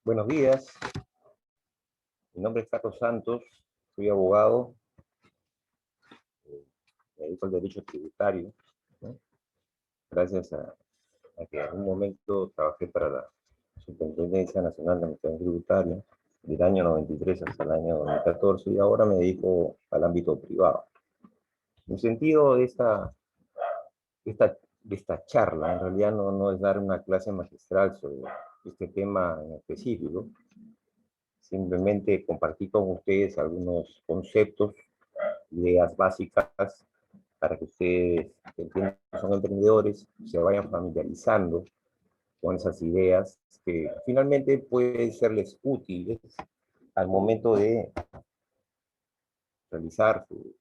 Buenos días, mi nombre es Carlos Santos, soy abogado, me dedico al derecho tributario, ¿no? Gracias a que en algún momento trabajé para la Superintendencia Nacional de Administración Tributaria, del año 93 hasta el año 2014, y ahora me dedico al ámbito privado. El sentido de esta charla, en realidad no es dar una clase magistral sobre este tema en específico, simplemente compartir con ustedes algunos conceptos, ideas básicas para que ustedes que entiendan que son emprendedores, se vayan familiarizando con esas ideas que finalmente pueden serles útiles al momento de realizar su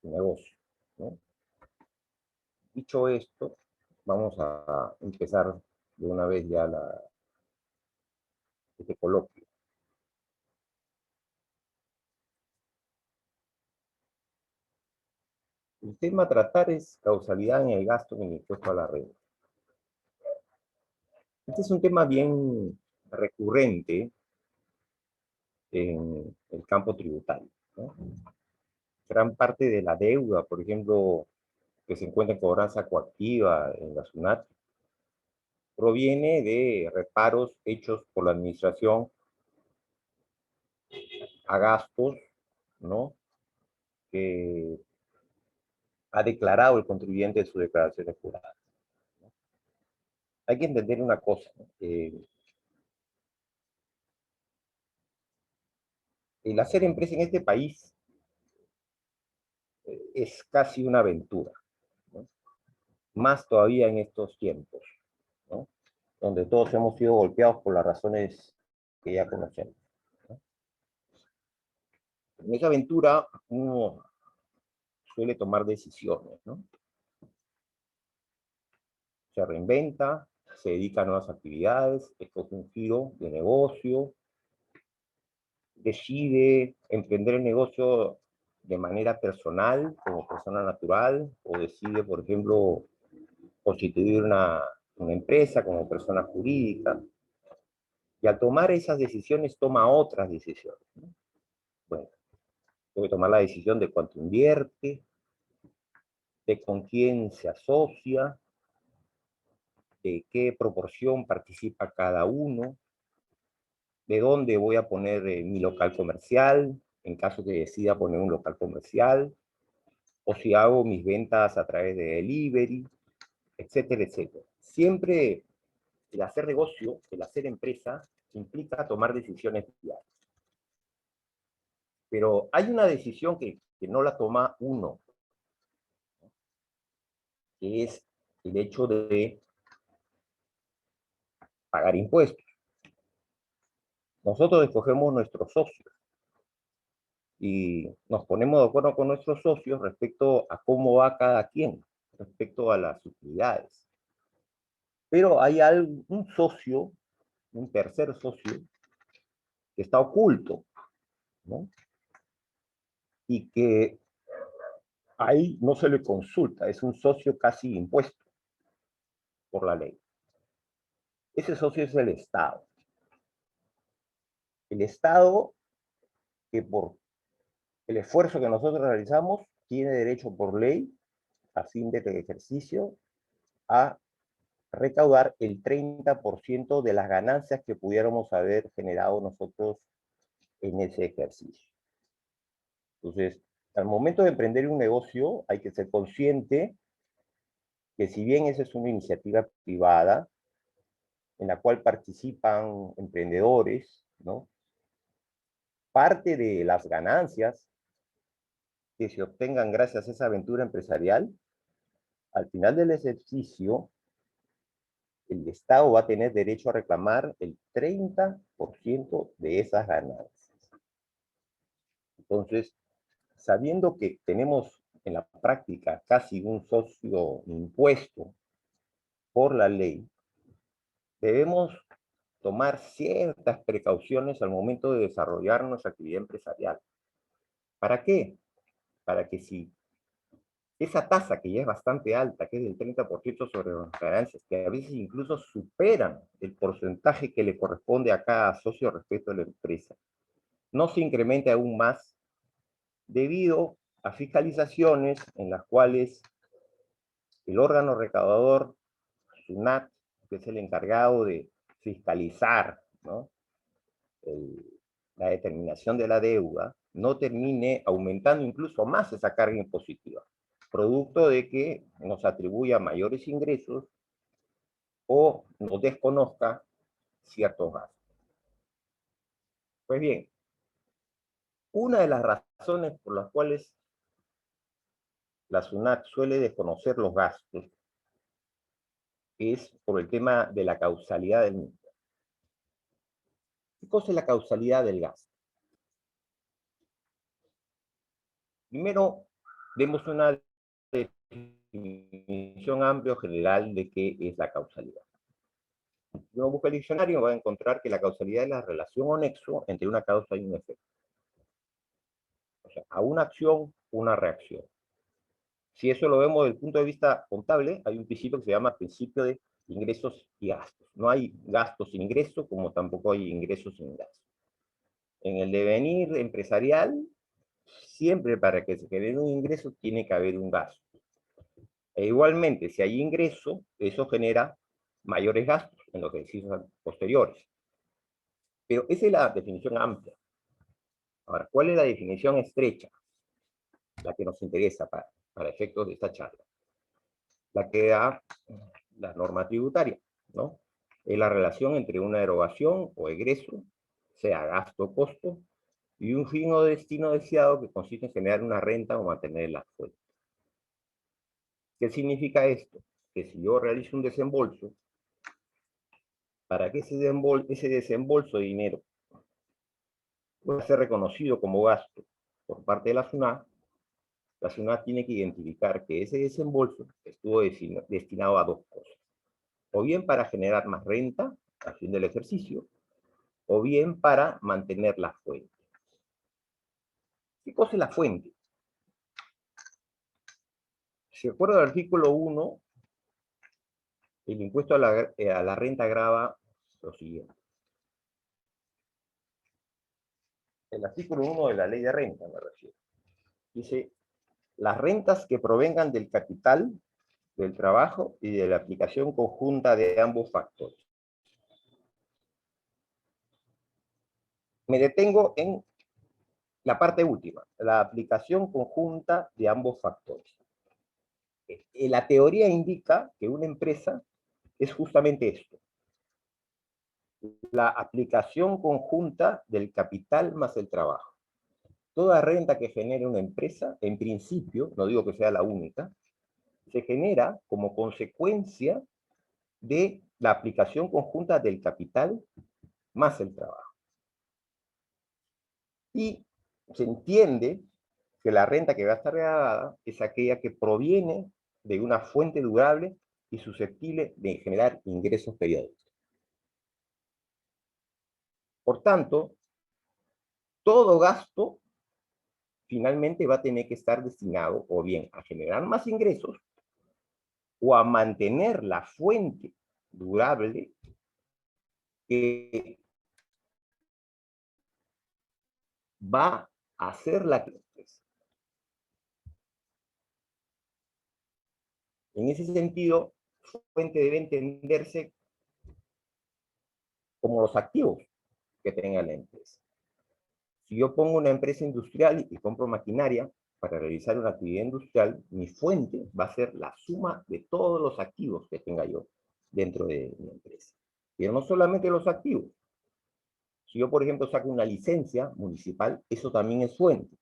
negocio, ¿no? Dicho esto, vamos a empezar de una vez ya este coloquio. El tema a tratar es causalidad en el gasto en el impuesto a la renta. Este es un tema bien recurrente en el campo tributario, ¿no? Gran parte de la deuda, por ejemplo, que se encuentra en cobranza coactiva en la SUNAT, proviene de reparos hechos por la administración a gastos, ¿no?, que ha declarado el contribuyente en sus declaraciones juradas. Hay que entender una cosa, ¿no? El hacer empresa en este país es casi una aventura, ¿no? Más todavía en estos tiempos, ¿no?, donde todos hemos sido golpeados por las razones que ya conocemos, ¿no? En esa aventura uno suele tomar decisiones, ¿no? Se reinventa, se dedica a nuevas actividades, escoge un giro de negocio, decide emprender el negocio de manera personal, como persona natural, o decide, por ejemplo, constituir una empresa como persona jurídica. Y al tomar esas decisiones, toma otras decisiones, ¿no? Bueno, puede tomar la decisión de cuánto invierte, de con quién se asocia, de qué proporción participa cada uno, de dónde voy a poner mi local comercial, en caso que decida poner un local comercial, o si hago mis ventas a través de delivery, etcétera, etcétera. Siempre el hacer negocio, el hacer empresa, implica tomar decisiones diarias. Pero hay una decisión que no la toma uno, que es el hecho de pagar impuestos. Nosotros escogemos nuestros socios y nos ponemos de acuerdo con nuestros socios respecto a cómo va cada quien, respecto a las utilidades. Pero hay un socio, un tercer socio, que está oculto, ¿no?, y que ahí no se le consulta, es un socio casi impuesto por la ley. Ese socio es el Estado. El Estado que por el esfuerzo que nosotros realizamos tiene derecho por ley, a fin de ejercicio, a recaudar el 30% de las ganancias que pudiéramos haber generado nosotros en ese ejercicio. Entonces, al momento de emprender un negocio, hay que ser consciente que si bien esa es una iniciativa privada, en la cual participan emprendedores, ¿no?, parte de las ganancias que se obtengan gracias a esa aventura empresarial, al final del ejercicio, el Estado va a tener derecho a reclamar el 30% de esas ganancias. Entonces, sabiendo que tenemos en la práctica casi un socio impuesto por la ley, debemos tomar ciertas precauciones al momento de desarrollar nuestra actividad empresarial. ¿Para qué? Para que si esa tasa que ya es bastante alta, que es del 30% sobre las ganancias, que a veces incluso superan el porcentaje que le corresponde a cada socio respecto a la empresa, no se incremente aún más debido a fiscalizaciones en las cuales el órgano recaudador, SUNAT, que es el encargado de fiscalizar, ¿no?, la determinación de la deuda, no termine aumentando incluso más esa carga impositiva, producto de que nos atribuya mayores ingresos o nos desconozca ciertos gastos. Pues bien, una de las razones por las cuales la SUNAT suele desconocer los gastos es por el tema de la causalidad del mismo. ¿Qué cosa es la causalidad del gasto? Primero, demos una definición amplia o general de qué es la causalidad. Si uno busca el diccionario, va a encontrar que la causalidad es la relación o nexo entre una causa y un efecto. O sea, a una acción, una reacción. Si eso lo vemos desde el punto de vista contable, hay un principio que se llama principio de ingresos y gastos. No hay gastos sin ingresos, como tampoco hay ingresos sin gastos. En el devenir empresarial, siempre para que se genere un ingreso tiene que haber un gasto. E igualmente, si hay ingreso, eso genera mayores gastos en los ejercicios posteriores. Pero esa es la definición amplia. Ahora, ¿cuál es la definición estrecha? La que nos interesa para efectos de esta charla. La que da la norma tributaria, ¿no? Es la relación entre una erogación o egreso, sea gasto o costo, y un fin o destino deseado que consiste en generar una renta o mantener la fuente. ¿Qué significa esto? Que si yo realizo un desembolso, para que ese desembolso de dinero pueda ser reconocido como gasto por parte de la SUNAT tiene que identificar que ese desembolso estuvo destinado a dos cosas. O bien para generar más renta al fin del ejercicio, o bien para mantener la fuente. ¿Qué cosa es la fuente? Si recuerdo el artículo 1, el impuesto a la renta grava lo siguiente. El artículo 1 de la ley de renta, me refiero. Dice, las rentas que provengan del capital, del trabajo y de la aplicación conjunta de ambos factores. Me detengo en la parte última, la aplicación conjunta de ambos factores. La teoría indica que una empresa es justamente esto, la aplicación conjunta del capital más el trabajo. Toda renta que genere una empresa, en principio, no digo que sea la única, se genera como consecuencia de la aplicación conjunta del capital más el trabajo. Y se entiende que la renta que va a estar gravada es aquella que proviene de una fuente durable y susceptible de generar ingresos periódicos. Por tanto, todo gasto finalmente va a tener que estar destinado o bien a generar más ingresos o a mantener la fuente durable que va a ser la que... En ese sentido, fuente debe entenderse como los activos que tenga la empresa. Si yo pongo una empresa industrial y compro maquinaria para realizar una actividad industrial, mi fuente va a ser la suma de todos los activos que tenga yo dentro de mi empresa. Pero no solamente los activos. Si yo, por ejemplo, saco una licencia municipal, eso también es fuente.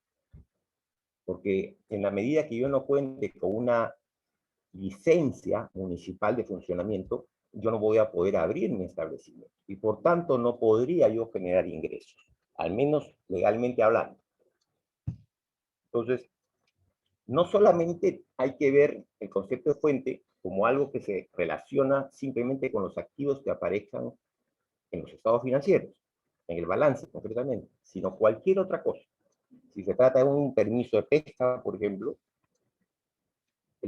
Porque en la medida que yo no cuente con una licencia municipal de funcionamiento, yo no voy a poder abrir mi establecimiento. Y por tanto, no podría yo generar ingresos, al menos legalmente hablando. Entonces, no solamente hay que ver el concepto de fuente como algo que se relaciona simplemente con los activos que aparezcan en los estados financieros, en el balance concretamente, sino cualquier otra cosa. Si se trata de un permiso de pesca, por ejemplo,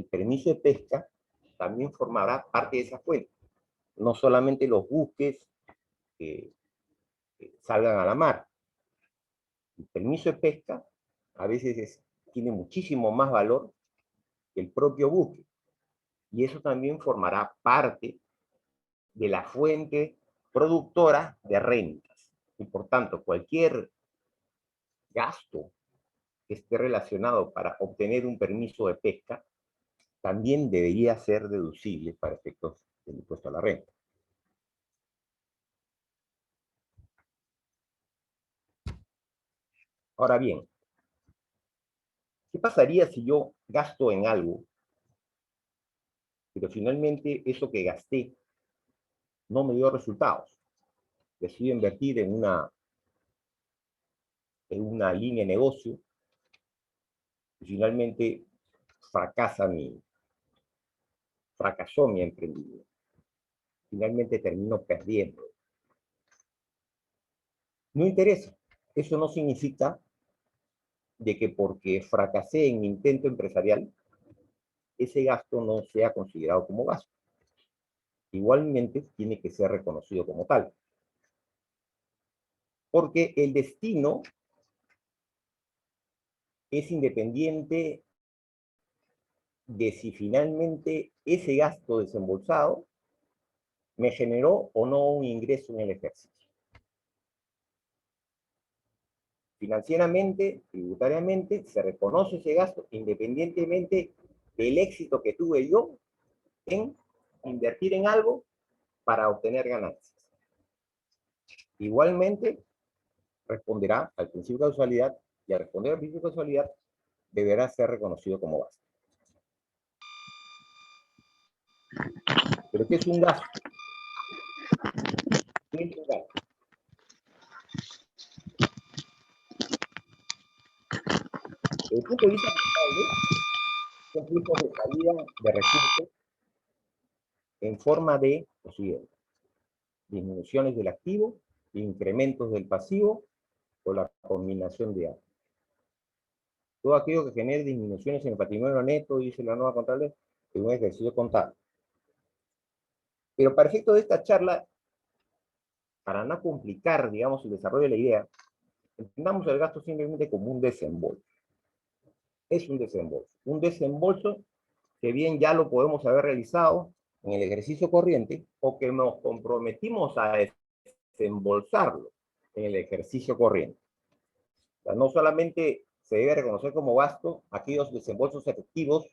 el permiso de pesca también formará parte de esa fuente. No solamente los buques que salgan a la mar. El permiso de pesca a veces tiene muchísimo más valor que el propio buque. Y eso también formará parte de la fuente productora de rentas. Y por tanto, cualquier gasto que esté relacionado para obtener un permiso de pesca también debería ser deducible para efectos del impuesto a la renta. Ahora bien, ¿qué pasaría si yo gasto en algo, pero finalmente eso que gasté no me dio resultados? Decido invertir en una línea de negocio y finalmente fracasó mi emprendimiento. Finalmente termino perdiendo. No interesa. Eso no significa de que porque fracasé en mi intento empresarial, ese gasto no sea considerado como gasto. Igualmente tiene que ser reconocido como tal. Porque el destino es independiente de si finalmente ese gasto desembolsado me generó o no un ingreso en el ejercicio. Financieramente, tributariamente, se reconoce ese gasto independientemente del éxito que tuve yo en invertir en algo para obtener ganancias. Igualmente, responderá al principio de causalidad y al responder al principio de causalidad deberá ser reconocido como gasto. ¿Pero qué es un gasto? ¿Qué es un gasto? Desde el punto de vista contable, son flujos de salida de recursos en forma de lo siguiente: disminuciones del activo, incrementos del pasivo o la combinación de ambos. Todo aquello que genere disminuciones en el patrimonio neto, dice la norma contable, es un ejercicio contable. Pero para efecto de esta charla, para no complicar, digamos, el desarrollo de la idea, entendamos el gasto simplemente como un desembolso. Es un desembolso. Un desembolso que bien ya lo podemos haber realizado en el ejercicio corriente o que nos comprometimos a desembolsarlo en el ejercicio corriente. O sea, no solamente se debe reconocer como gasto aquellos desembolsos efectivos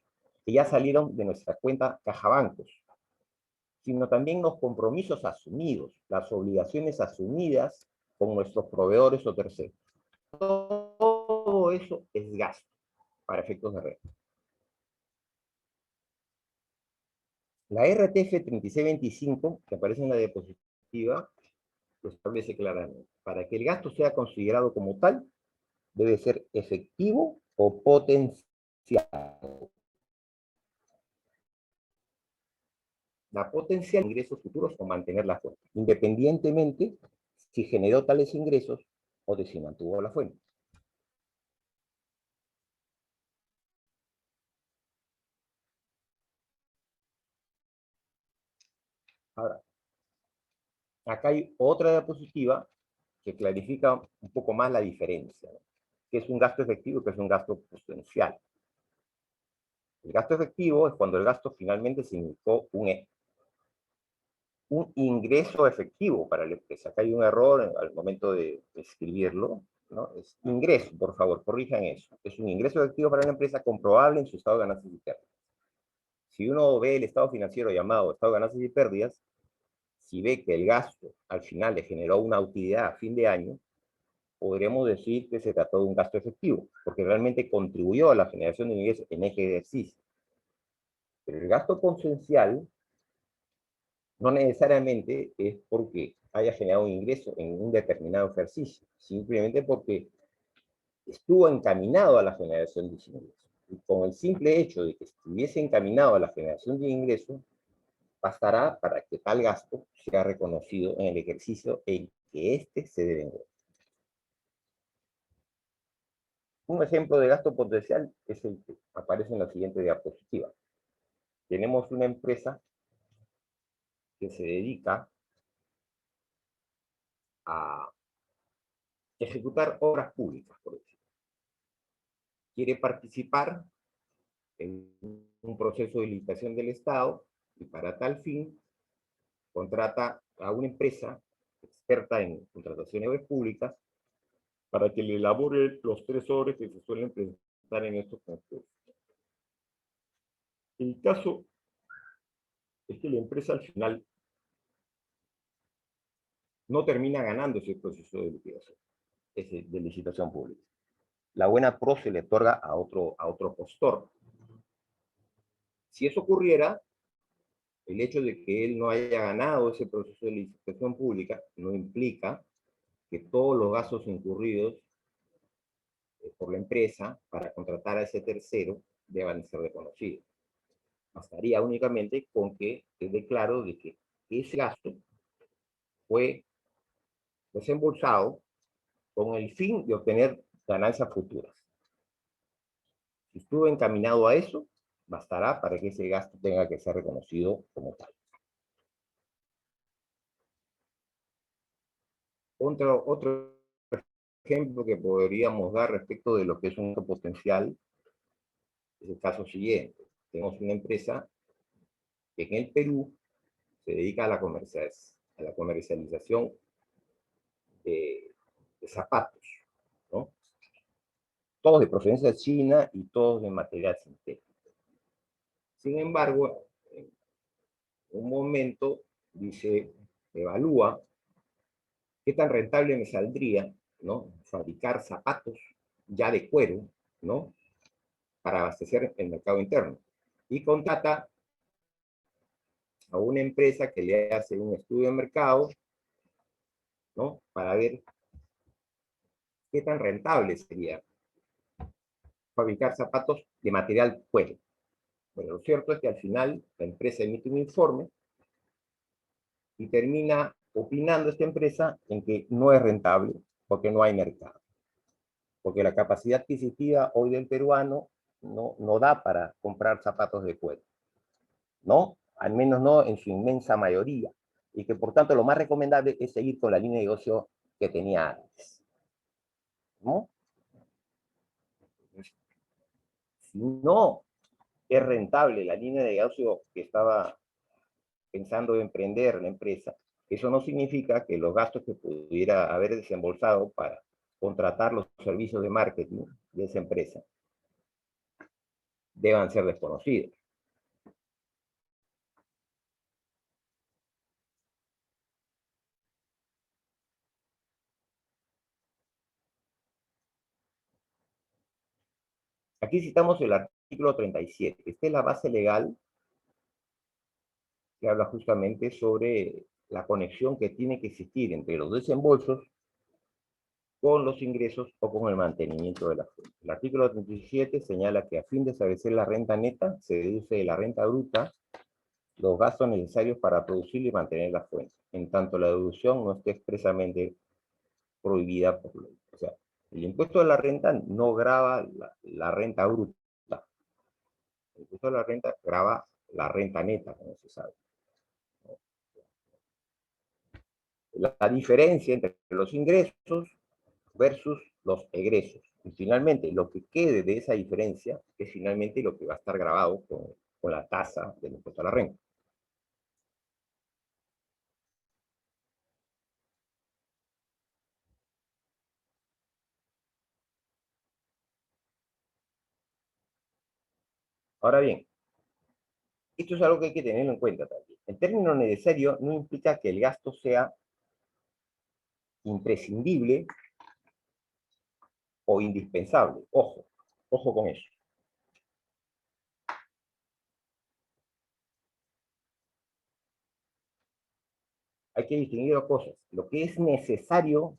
que ya salieron de nuestra cuenta caja bancos, sino también los compromisos asumidos, las obligaciones asumidas con nuestros proveedores o terceros. Todo eso es gasto para efectos de renta. La RTF 3625, que aparece en la diapositiva, lo establece claramente. Para que el gasto sea considerado como tal, debe ser efectivo o potencial. La potencial de ingresos futuros o mantener la fuente, independientemente si generó tales ingresos o de si mantuvo la fuente. Ahora, acá hay otra diapositiva que clarifica un poco más la diferencia, ¿no? ¿Qué es un gasto efectivo y qué es un gasto potencial? El gasto efectivo es cuando el gasto finalmente significó un ingreso efectivo para la empresa. Acá hay un error al momento de escribirlo, ¿no? Es ingreso, por favor, corrijan eso. Es un ingreso efectivo para la empresa comprobable en su estado de ganancias y pérdidas. Si uno ve el estado financiero llamado estado de ganancias y pérdidas, si ve que el gasto al final le generó una utilidad a fin de año, podremos decir que se trató de un gasto efectivo, porque realmente contribuyó a la generación de ingresos en ese ejercicio. Pero el gasto potencial no necesariamente es porque haya generado un ingreso en un determinado ejercicio, simplemente porque estuvo encaminado a la generación de ingresos. Y con el simple hecho de que estuviese encaminado a la generación de ingresos, bastará para que tal gasto sea reconocido en el ejercicio en que éste se debe. Un ejemplo de gasto potencial es el que aparece en la siguiente diapositiva. tenemos una empresa que se dedica a ejecutar obras públicas, por ejemplo. Quiere participar en un proceso de licitación del Estado y para tal fin contrata a una empresa experta en contratación de obras públicas para que le elabore los 3 sobres que se suelen presentar en estos concursos. El caso es que la empresa al final no termina ganando ese proceso de liquidación, de licitación pública. La buena pro se le otorga a otro postor. Si eso ocurriera, el hecho de que él no haya ganado ese proceso de licitación pública no implica que todos los gastos incurridos por la empresa para contratar a ese tercero deban ser reconocidos. Bastaría únicamente con que quede claro de que ese gasto fue desembolsado con el fin de obtener ganancias futuras. Si estuvo encaminado a eso, bastará para que ese gasto tenga que ser reconocido como tal. Otro ejemplo que podríamos dar respecto de lo que es un gasto potencial es el caso siguiente. Tenemos una empresa que en el Perú se dedica a la comercialización de zapatos, ¿no? Todos de procedencia china y todos de material sintético. Sin embargo, en un momento dice, evalúa qué tan rentable me saldría, ¿no?, fabricar zapatos ya de cuero, ¿no?, para abastecer el mercado interno. Y contrata a una empresa que le hace un estudio de mercado, ¿no?, para ver qué tan rentable sería fabricar zapatos de material cuero. Bueno, lo cierto es que al final la empresa emite un informe y termina opinando esta empresa en que no es rentable porque no hay mercado. Porque la capacidad adquisitiva hoy del peruano no da para comprar zapatos de cuero, ¿no? Al menos no en su inmensa mayoría. Y que por tanto lo más recomendable es seguir con la línea de negocio que tenía antes, ¿no? Si no es rentable la línea de negocio que estaba pensando emprender la empresa, eso no significa que los gastos que pudiera haber desembolsado para contratar los servicios de marketing de esa empresa deban ser desconocidos. Aquí citamos el artículo 37. Esta es la base legal que habla justamente sobre la conexión que tiene que existir entre los desembolsos con los ingresos o con el mantenimiento de la fuente. El artículo 37 señala que a fin de establecer la renta neta, se deduce de la renta bruta los gastos necesarios para producir y mantener la fuente, en tanto la deducción no esté expresamente prohibida por ley. O sea, el impuesto de la renta no grava la renta bruta. El impuesto de la renta grava la renta neta, como se sabe. La diferencia entre los ingresos versus los egresos. Y finalmente, lo que quede de esa diferencia es finalmente lo que va a estar grabado con la tasa del impuesto a la renta. Ahora bien, esto es algo que hay que tenerlo en cuenta también. El término necesario no implica que el gasto sea imprescindible o indispensable. Ojo, ojo con eso. Hay que distinguir dos cosas. Lo que es necesario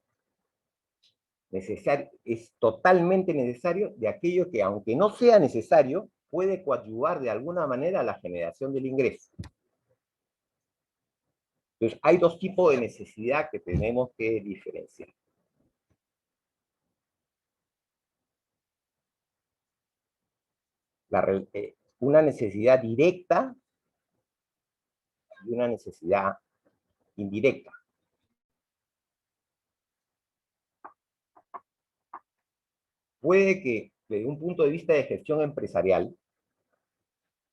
es totalmente necesario de aquello que, aunque no sea necesario, puede coadyuvar de alguna manera a la generación del ingreso. Entonces, hay dos tipos de necesidad que tenemos que diferenciar. Una necesidad directa y una necesidad indirecta. Puede que, desde un punto de vista de gestión empresarial,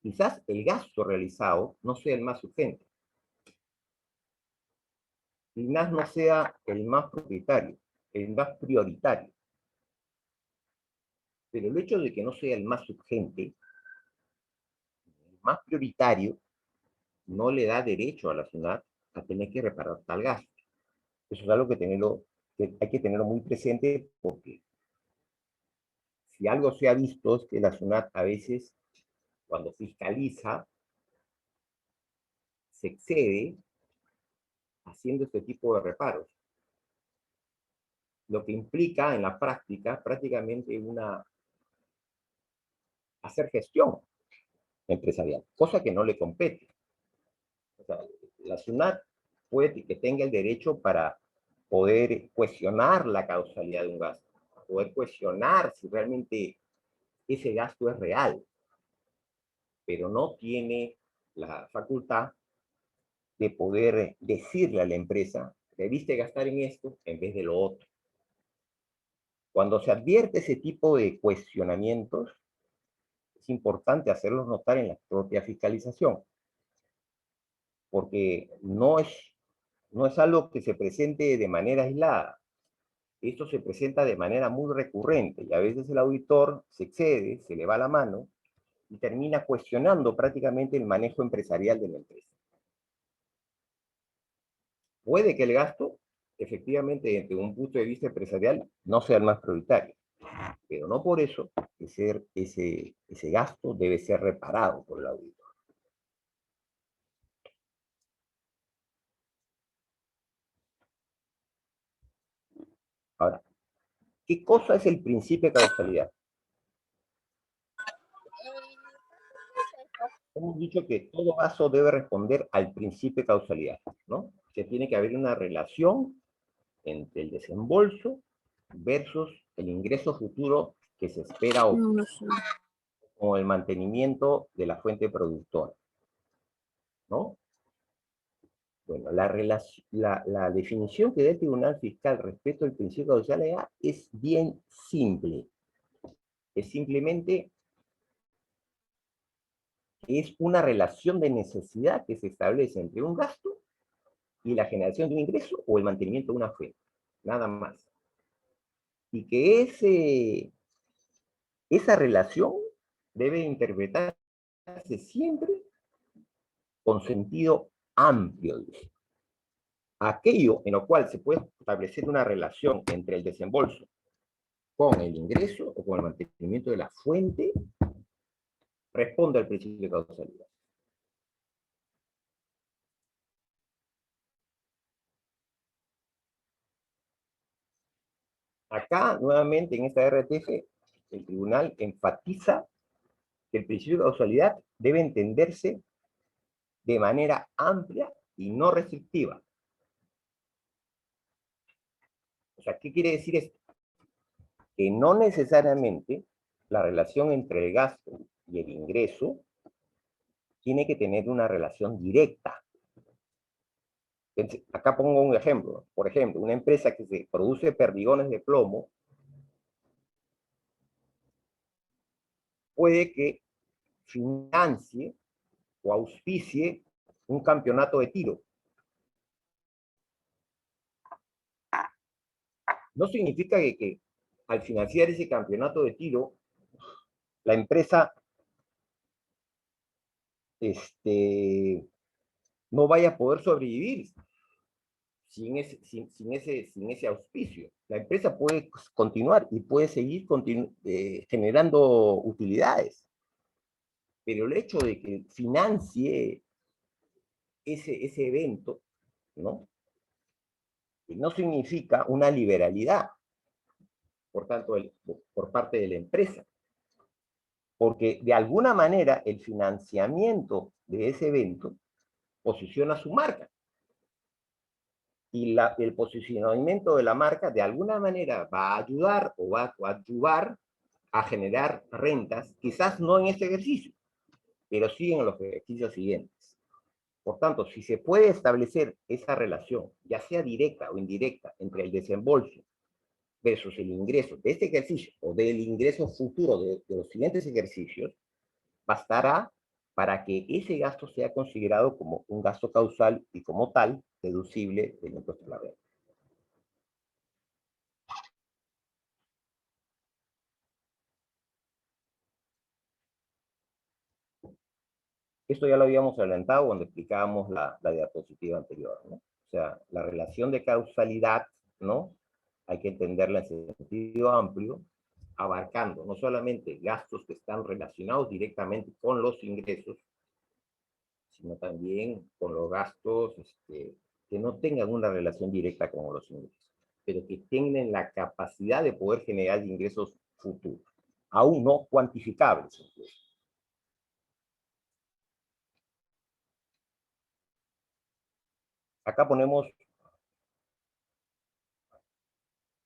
quizás el gasto realizado no sea el más urgente, quizás no sea el más propietario, el más prioritario. Pero el hecho de que no sea el más urgente, el más prioritario, no le da derecho a la ciudad a tener que reparar tal gasto. Eso es algo que hay que tenerlo muy presente, porque si algo se ha visto es que la SUNAT a veces, cuando fiscaliza, se excede haciendo este tipo de reparos, lo que implica en la práctica prácticamente hacer gestión empresarial, cosa que no le compete. O sea, la SUNAT puede que tenga el derecho para poder cuestionar la causalidad de un gasto, poder cuestionar si realmente ese gasto es real, pero no tiene la facultad de poder decirle a la empresa, debiste gastar en esto en vez de lo otro. Cuando se advierte ese tipo de cuestionamientos, es importante hacerlos notar en la propia fiscalización, porque no es algo que se presente de manera aislada. Esto se presenta de manera muy recurrente y a veces el auditor se excede, se le va la mano y termina cuestionando prácticamente el manejo empresarial de la empresa. Puede que el gasto, efectivamente, desde un punto de vista empresarial, no sea el más prioritario, pero no por eso ese gasto debe ser reparado por el auditor. Ahora, ¿qué cosa es el principio de causalidad? Hemos dicho que todo gasto debe responder al principio de causalidad, ¿no? Que tiene que haber una relación entre el desembolso versus el ingreso futuro que se espera o el mantenimiento de la fuente productora, ¿no? Bueno, la definición que da el Tribunal Fiscal respecto al principio de causalidad es bien simple. Es simplemente es una relación de necesidad que se establece entre un gasto y la generación de un ingreso o el mantenimiento de una fuente. Nada más. Y que esa relación debe interpretarse siempre con sentido amplio. Aquello en lo cual se puede establecer una relación entre el desembolso con el ingreso o con el mantenimiento de la fuente, responde al principio de causalidad. Acá, nuevamente, en esta RTF, el tribunal enfatiza que el principio de causalidad debe entenderse de manera amplia y no restrictiva. O sea, ¿qué quiere decir esto? Que no necesariamente la relación entre el gasto y el ingreso tiene que tener una relación directa. Acá pongo un ejemplo. Por ejemplo, una empresa que se produce perdigones de plomo puede que financie o auspicie un campeonato de tiro. No significa que al financiar ese campeonato de tiro, la empresa no vaya a poder sobrevivir sin ese auspicio. La empresa puede continuar y puede seguir generando utilidades, pero el hecho de que financie ese evento, ¿no? No significa una liberalidad, por tanto, por parte de la empresa, porque de alguna manera el financiamiento de ese evento posiciona su marca. Y el posicionamiento de la marca de alguna manera va a ayudar o va a coadyuvar a generar rentas, quizás no en este ejercicio, pero sí en los ejercicios siguientes. Por tanto, si se puede establecer esa relación, ya sea directa o indirecta, entre el desembolso versus el ingreso de este ejercicio o del ingreso futuro de los siguientes ejercicios, bastará para que ese gasto sea considerado como un gasto causal y como tal deducible del impuesto a la renta. Esto ya lo habíamos adelantado cuando explicábamos la diapositiva anterior, ¿no? O sea, la relación de causalidad, ¿no? Hay que entenderla en sentido amplio, abarcando no solamente gastos que están relacionados directamente con los ingresos, sino también con los gastos que no tengan una relación directa con los ingresos, pero que tengan la capacidad de poder generar ingresos futuros, aún no cuantificables. Acá ponemos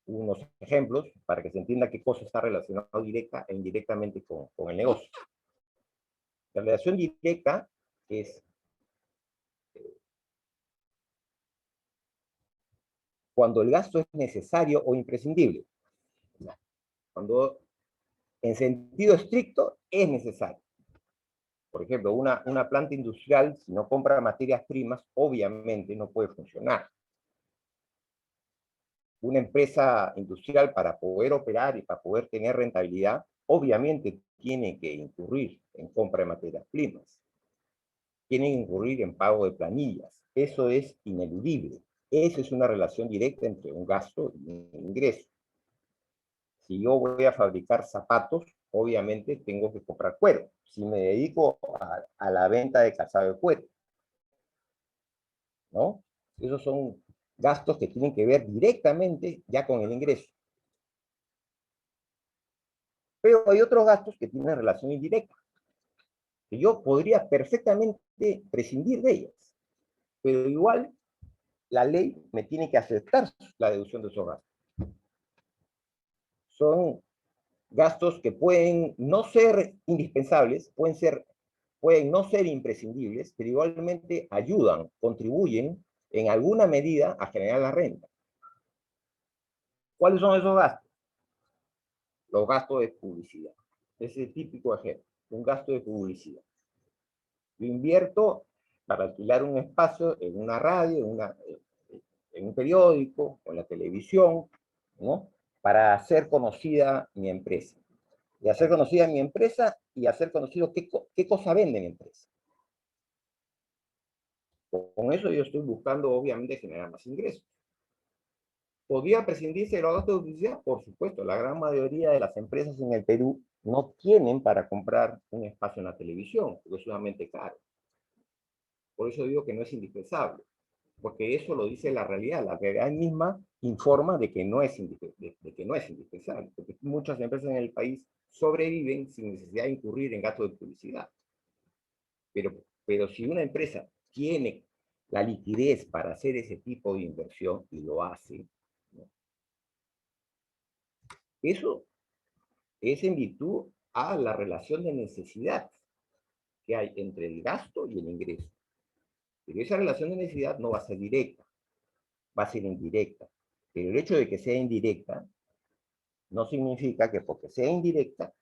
unos ejemplos para que se entienda qué cosa está relacionado directa e indirectamente con el negocio. La relación directa es cuando el gasto es necesario o imprescindible. Cuando en sentido estricto es necesario. Por ejemplo, una planta industrial, si no compra materias primas, obviamente no puede funcionar. Una empresa industrial, para poder operar y para poder tener rentabilidad, obviamente tiene que incurrir en compra de materias primas. Tienen que incurrir en pago de planillas. Eso es ineludible. Esa es una relación directa entre un gasto y un ingreso. Si yo voy a fabricar zapatos, obviamente tengo que comprar cuero. Si me dedico a la venta de calzado de cuero, ¿no? Esos son gastos que tienen que ver directamente ya con el ingreso. Pero hay otros gastos que tienen relación indirecta, que yo podría perfectamente prescindir de ellas, pero igual la ley me tiene que aceptar la deducción de esos gastos. Son gastos que pueden no ser indispensables, pueden no ser imprescindibles, pero igualmente ayudan, contribuyen en alguna medida a generar la renta. ¿Cuáles son esos gastos? Los gastos de publicidad. Ese es el típico ejemplo, un gasto de publicidad. Yo invierto para alquilar un espacio en una radio, en un periódico, o en la televisión, ¿no? Para hacer conocida mi empresa. Y hacer conocida mi empresa y hacer conocido qué cosa vende mi empresa. Con eso yo estoy buscando, obviamente, generar más ingresos. ¿Podría prescindirse de los gastos de publicidad? Por supuesto, la gran mayoría de las empresas en el Perú no tienen para comprar un espacio en la televisión, porque es sumamente caro. Por eso digo que no es indispensable, porque eso lo dice la realidad misma informa de que no es indispensable, porque muchas empresas en el país sobreviven sin necesidad de incurrir en gastos de publicidad. Pero si una empresa tiene la liquidez para hacer ese tipo de inversión y lo hace, ¿no? Eso es en virtud a la relación de necesidad que hay entre el gasto y el ingreso. Pero esa relación de necesidad no va a ser directa, va a ser indirecta. Pero el hecho de que sea indirecta no significa que porque sea indirecta,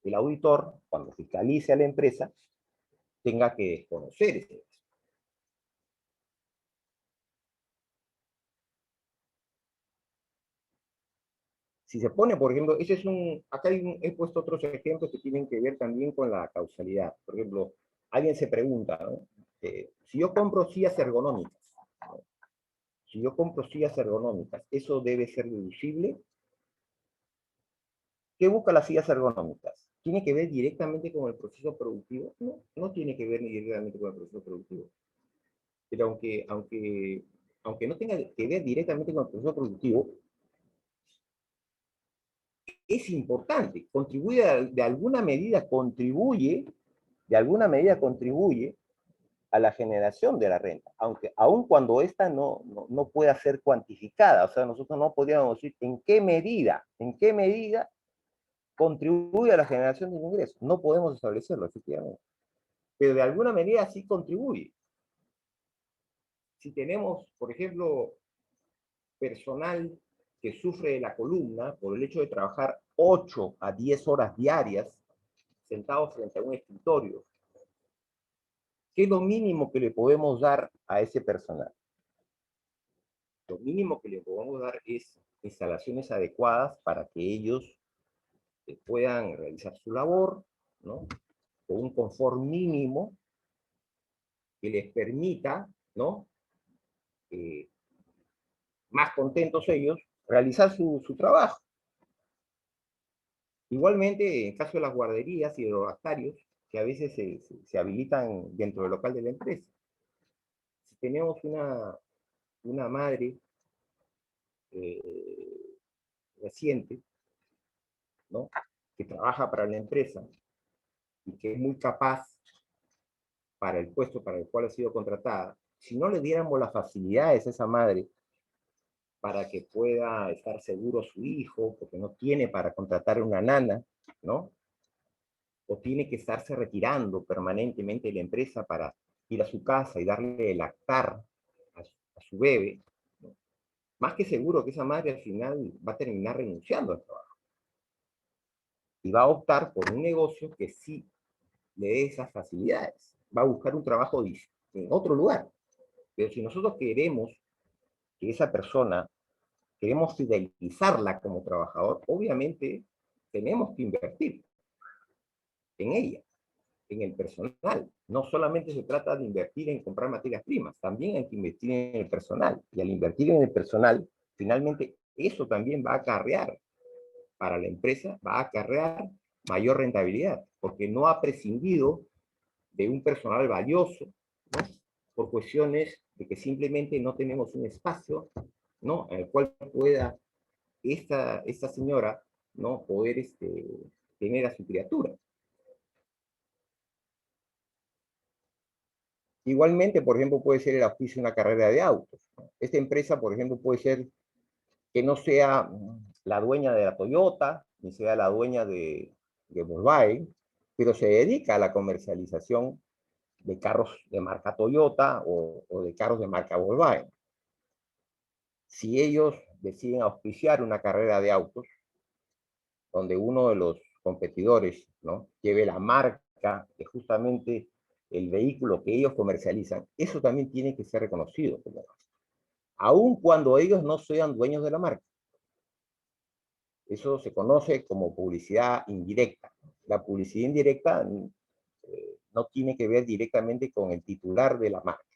el auditor, cuando fiscalice a la empresa, tenga que desconocer ese gasto. Si se pone, por ejemplo, acá he puesto otros ejemplos que tienen que ver también con la causalidad. Por ejemplo, alguien se pregunta, ¿no? Si yo compro sillas ergonómicas, ¿no? Si yo compro sillas ergonómicas, ¿eso debe ser deducible? ¿Qué busca las sillas ergonómicas? ¿Tiene que ver directamente con el proceso productivo? No, no tiene que ver ni directamente con el proceso productivo. Pero aunque no tenga que ver directamente con el proceso productivo, es importante, de alguna medida contribuye a la generación de la renta, aun cuando esta no pueda ser cuantificada. O sea, nosotros no podríamos decir en qué medida contribuye a la generación de ingresos. No podemos establecerlo, efectivamente. pero de alguna manera sí contribuye. Si tenemos, por ejemplo, personal que sufre de la columna por el hecho de trabajar 8 a 10 horas diarias sentados frente a un escritorio, ¿qué es lo mínimo que le podemos dar a ese personal? Lo mínimo que le podemos dar es instalaciones adecuadas para que ellos puedan realizar su labor, ¿no? Con un confort mínimo que les permita, ¿no? Más contentos ellos, realizar su trabajo. Igualmente, en caso de las guarderías y de los bastarios, que a veces se habilitan dentro del local de la empresa. Si tenemos una madre reciente, ¿no? Que trabaja para la empresa y que es muy capaz para el puesto para el cual ha sido contratada, si no le diéramos las facilidades a esa madre para que pueda estar seguro su hijo, porque no tiene para contratar una nana, ¿no? O tiene que estarse retirando permanentemente de la empresa para ir a su casa y darle lactar a su bebé, ¿no? Más que seguro que esa madre al final va a terminar renunciando al trabajo. Y va a optar por un negocio que sí le dé esas facilidades. Va a buscar un trabajo en otro lugar. Pero si nosotros queremos que esa persona, queremos fidelizarla como trabajador, obviamente tenemos que invertir en ella, en el personal. No solamente se trata de invertir en comprar materias primas, también hay que invertir en el personal. Y al invertir en el personal, finalmente eso también va a acarrear para la empresa, va a acarrear mayor rentabilidad, porque no ha prescindido de un personal valioso, ¿no? Por cuestiones de que simplemente no tenemos un espacio, ¿no? En el cual pueda esta señora, ¿no? Poder tener a su criatura. Igualmente, por ejemplo, puede ser el auspicio de una carrera de autos, ¿no? Esta empresa, por ejemplo, puede ser que no sea la dueña de la Toyota, ni sea la dueña de Volkswagen, pero se dedica a la comercialización de carros de marca Toyota o de carros de marca Volkswagen. Si ellos deciden auspiciar una carrera de autos, donde uno de los competidores, ¿no? Lleve la marca de justamente el vehículo que ellos comercializan, eso también tiene que ser reconocido como gasto, aun cuando ellos no sean dueños de la marca. Eso se conoce como publicidad indirecta. La publicidad indirecta no tiene que ver directamente con el titular de la marca.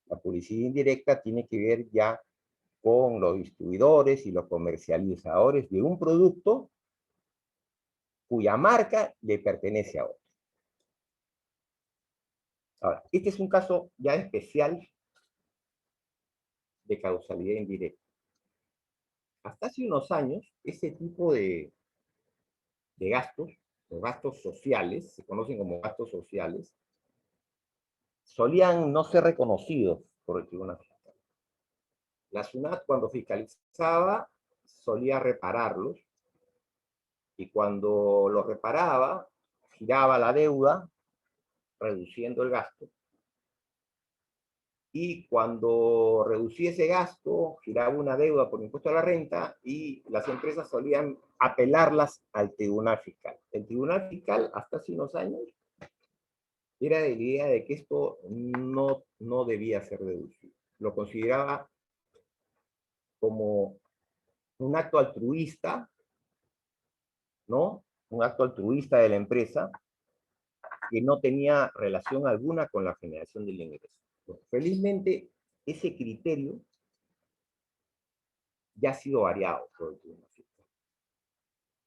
La publicidad indirecta tiene que ver ya con los distribuidores y los comercializadores de un producto cuya marca le pertenece a otro. Ahora, este es un caso ya especial de causalidad indirecta. Hasta hace unos años, ese tipo de gastos, los gastos sociales, se conocen como gastos sociales, solían no ser reconocidos por el Tribunal Fiscal. La SUNAT, cuando fiscalizaba, solía repararlos, y cuando los reparaba, giraba la deuda, reduciendo el gasto, y cuando reducía ese gasto, giraba una deuda por impuesto a la renta, y las empresas solían apelarlas al Tribunal Fiscal. El Tribunal Fiscal, hasta hace unos años, era de la idea de que esto no debía ser deducido. Lo consideraba como un acto altruista, ¿no? Un acto altruista de la empresa que no tenía relación alguna con la generación del ingreso. Bueno, felizmente, ese criterio ya ha sido variado por el Tribunal Fiscal.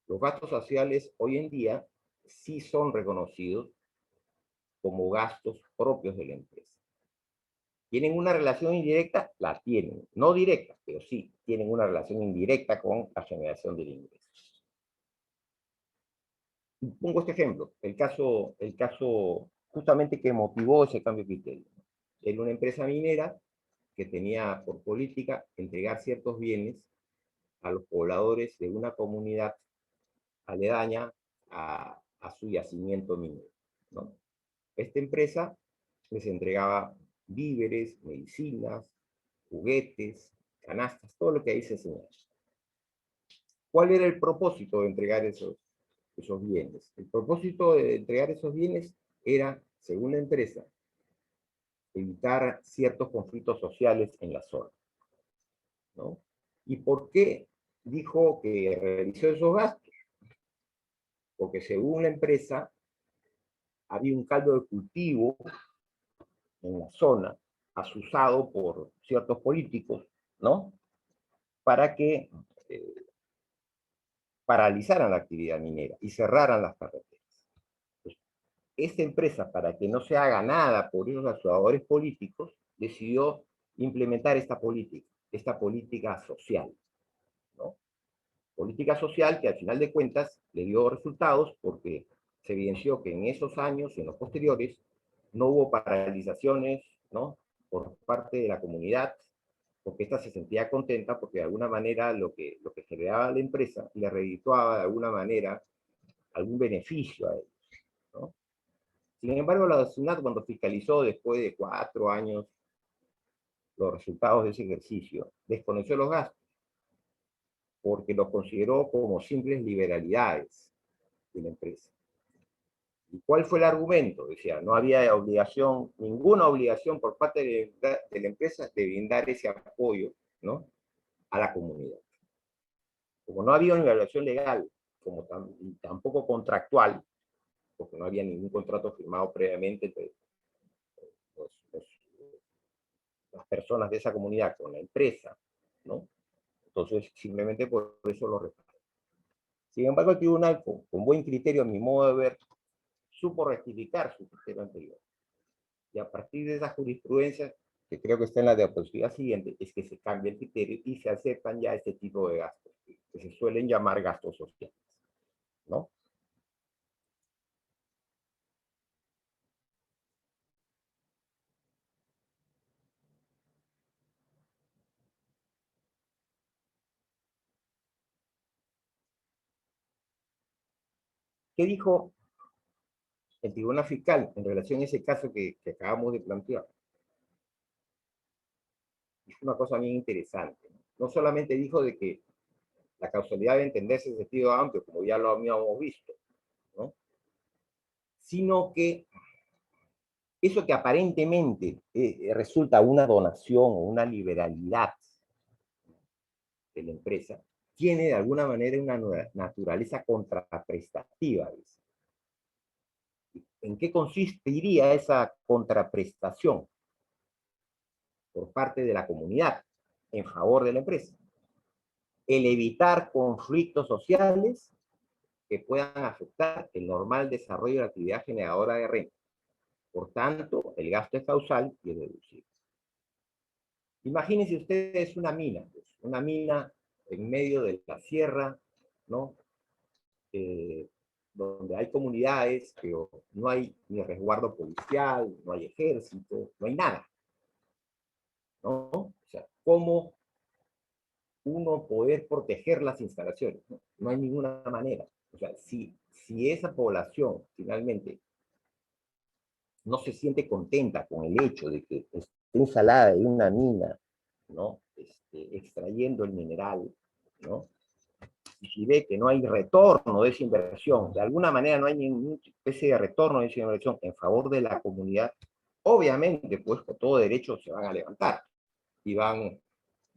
Los gastos sociales hoy en día sí son reconocidos como gastos propios de la empresa. ¿Tienen una relación indirecta? La tienen. No directa, pero sí tienen una relación indirecta con la generación del ingreso. Pongo este ejemplo, el caso justamente que motivó ese cambio de criterio. Era una empresa minera que tenía por política entregar ciertos bienes a los pobladores de una comunidad aledaña a su yacimiento minero, ¿no? Esta empresa les entregaba víveres, medicinas, juguetes, canastas, todo lo que ahí se señala. ¿Cuál era el propósito de entregar esos bienes? El propósito de entregar esos bienes era, según la empresa, evitar ciertos conflictos sociales en la zona, ¿no? ¿Y por qué dijo que realizó esos gastos? Porque según la empresa, había un caldo de cultivo en la zona, asusado por ciertos políticos, ¿no? Para que paralizaran la actividad minera y cerraran las carreteras. Pues, esta empresa, para que no se haga nada por esos asusadores políticos, decidió implementar esta política social, ¿no? Política social que al final de cuentas le dio resultados porque se evidenció que en esos años y en los posteriores no hubo paralizaciones, ¿no? Por parte de la comunidad, porque ésta se sentía contenta porque de alguna manera lo que generaba la empresa le redituaba de alguna manera algún beneficio a ellos, ¿no? Sin embargo, la SUNAT, cuando fiscalizó después de 4 años los resultados de ese ejercicio, desconoció los gastos porque los consideró como simples liberalidades de la empresa. ¿Y cuál fue el argumento? Decía, no había obligación, ninguna obligación por parte de la empresa de brindar ese apoyo, ¿no?, a la comunidad. Como no había una evaluación legal, como tampoco contractual, porque no había ningún contrato firmado previamente entre las personas de esa comunidad con la empresa, ¿no? Entonces, simplemente por eso lo respaldó. Sin embargo, el tribunal, con buen criterio, a mi modo de ver, supo rectificar su criterio anterior. Y a partir de esa jurisprudencia, que creo que está en la diapositiva siguiente, es que se cambia el criterio y se aceptan ya este tipo de gastos, que se suelen llamar gastos sociales, ¿no? ¿Qué dijo el Tribunal Fiscal en relación a ese caso que acabamos de plantear? Es una cosa bien interesante. No solamente dijo de que la causalidad debe entenderse en sentido amplio, como ya lo habíamos visto, ¿no?, sino que eso que aparentemente resulta una donación o una liberalidad de la empresa, tiene de alguna manera una naturaleza contraprestativa. ¿En qué consistiría esa contraprestación por parte de la comunidad en favor de la empresa? El evitar conflictos sociales que puedan afectar el normal desarrollo de la actividad generadora de renta. Por tanto, el gasto es causal y es deducible. Imagínense ustedes una mina en medio de la sierra, ¿no? Donde hay comunidades, pero no hay ni resguardo policial, no hay ejército, no hay nada, ¿no? O sea, ¿cómo uno poder proteger las instalaciones? No, no hay ninguna manera. O sea, si esa población finalmente no se siente contenta con el hecho de que esté instalada en una mina, ¿no?, extrayendo el mineral, ¿no?, y si ve que no hay retorno de esa inversión, de alguna manera no hay ninguna especie de retorno de esa inversión en favor de la comunidad, obviamente, pues con todo derecho se van a levantar y van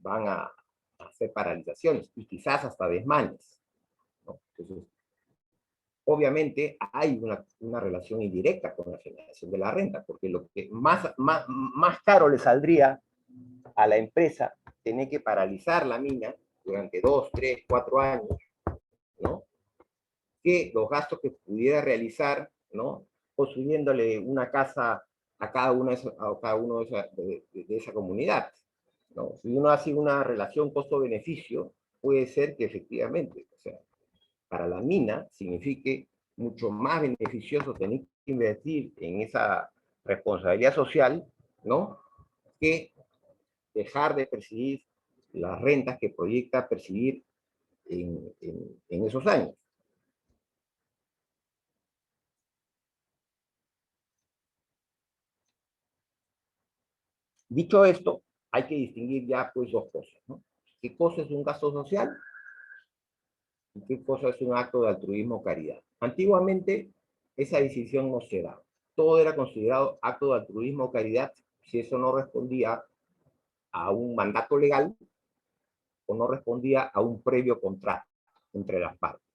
a hacer paralizaciones y quizás hasta desmanes, ¿no? Entonces, obviamente hay una relación indirecta con la generación de la renta, porque lo que más caro le saldría a la empresa tener que paralizar la mina durante 2, 3, 4 años, ¿no?, que los gastos que pudiera realizar, ¿no?, construyéndole una casa a cada uno de esa comunidad, ¿no? Si uno hace una relación costo-beneficio, puede ser que efectivamente, o sea, para la mina signifique mucho más beneficioso tener que invertir en esa responsabilidad social, ¿no?, que dejar de percibir las rentas que proyecta percibir en esos años. Dicho esto, hay que distinguir ya pues dos cosas, ¿no? ¿Qué cosa es un gasto social y qué cosa es un acto de altruismo o caridad? Antiguamente esa decisión no se daba. Todo era considerado acto de altruismo o caridad si eso no respondía a un mandato legal o no respondía a un previo contrato entre las partes.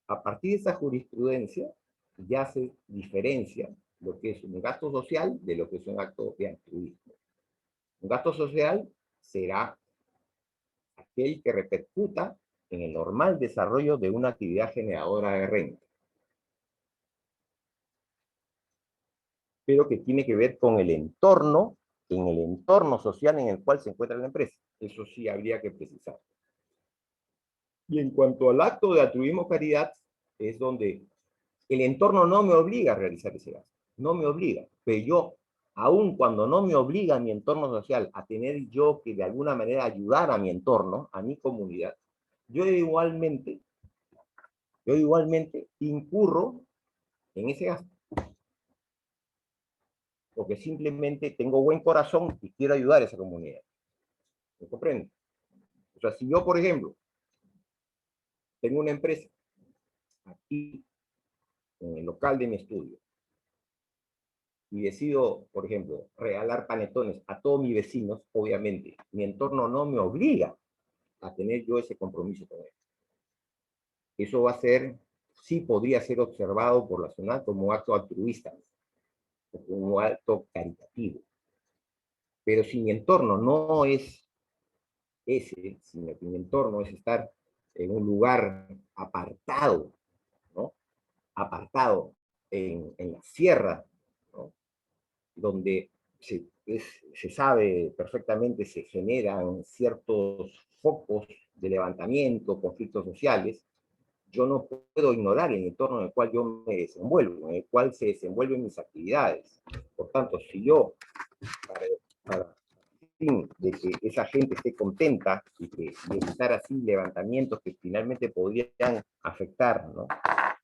A partir de esa jurisprudencia ya se diferencia lo que es un gasto social de lo que es un acto de altruismo. Un gasto social será aquel que repercuta en el normal desarrollo de una actividad generadora de renta, pero que tiene que ver con el entorno, en el entorno social en el cual se encuentra la empresa. Eso sí habría que precisar. Y en cuanto al acto de altruismo caridad, es donde el entorno no me obliga a realizar ese gasto, no me obliga, pero yo, aun cuando no me obliga mi entorno social a tener yo que de alguna manera ayudar a mi entorno, a mi comunidad, yo igualmente, yo igualmente incurro en ese gasto, porque simplemente tengo buen corazón y quiero ayudar a esa comunidad. ¿Me comprende? O sea, si yo, por ejemplo, tengo una empresa aquí en el local de mi estudio, y decido, por ejemplo, regalar panetones a todos mis vecinos, obviamente, mi entorno no me obliga a tener yo ese compromiso con él. Eso va a ser, sí podría ser observado por la SUNAT como acto altruista, o como acto caritativo. Pero si mi entorno no es ese, si mi entorno es estar en un lugar apartado, ¿no? Apartado en la sierra, ¿no? Donde se sabe perfectamente, se generan ciertos focos de levantamiento, conflictos sociales, yo no puedo ignorar el entorno en el cual yo me desenvuelvo, en el cual se desenvuelven mis actividades. Por tanto, si yo, para fin de que esa gente esté contenta y que de evitar así levantamientos que finalmente podrían afectar, ¿no?,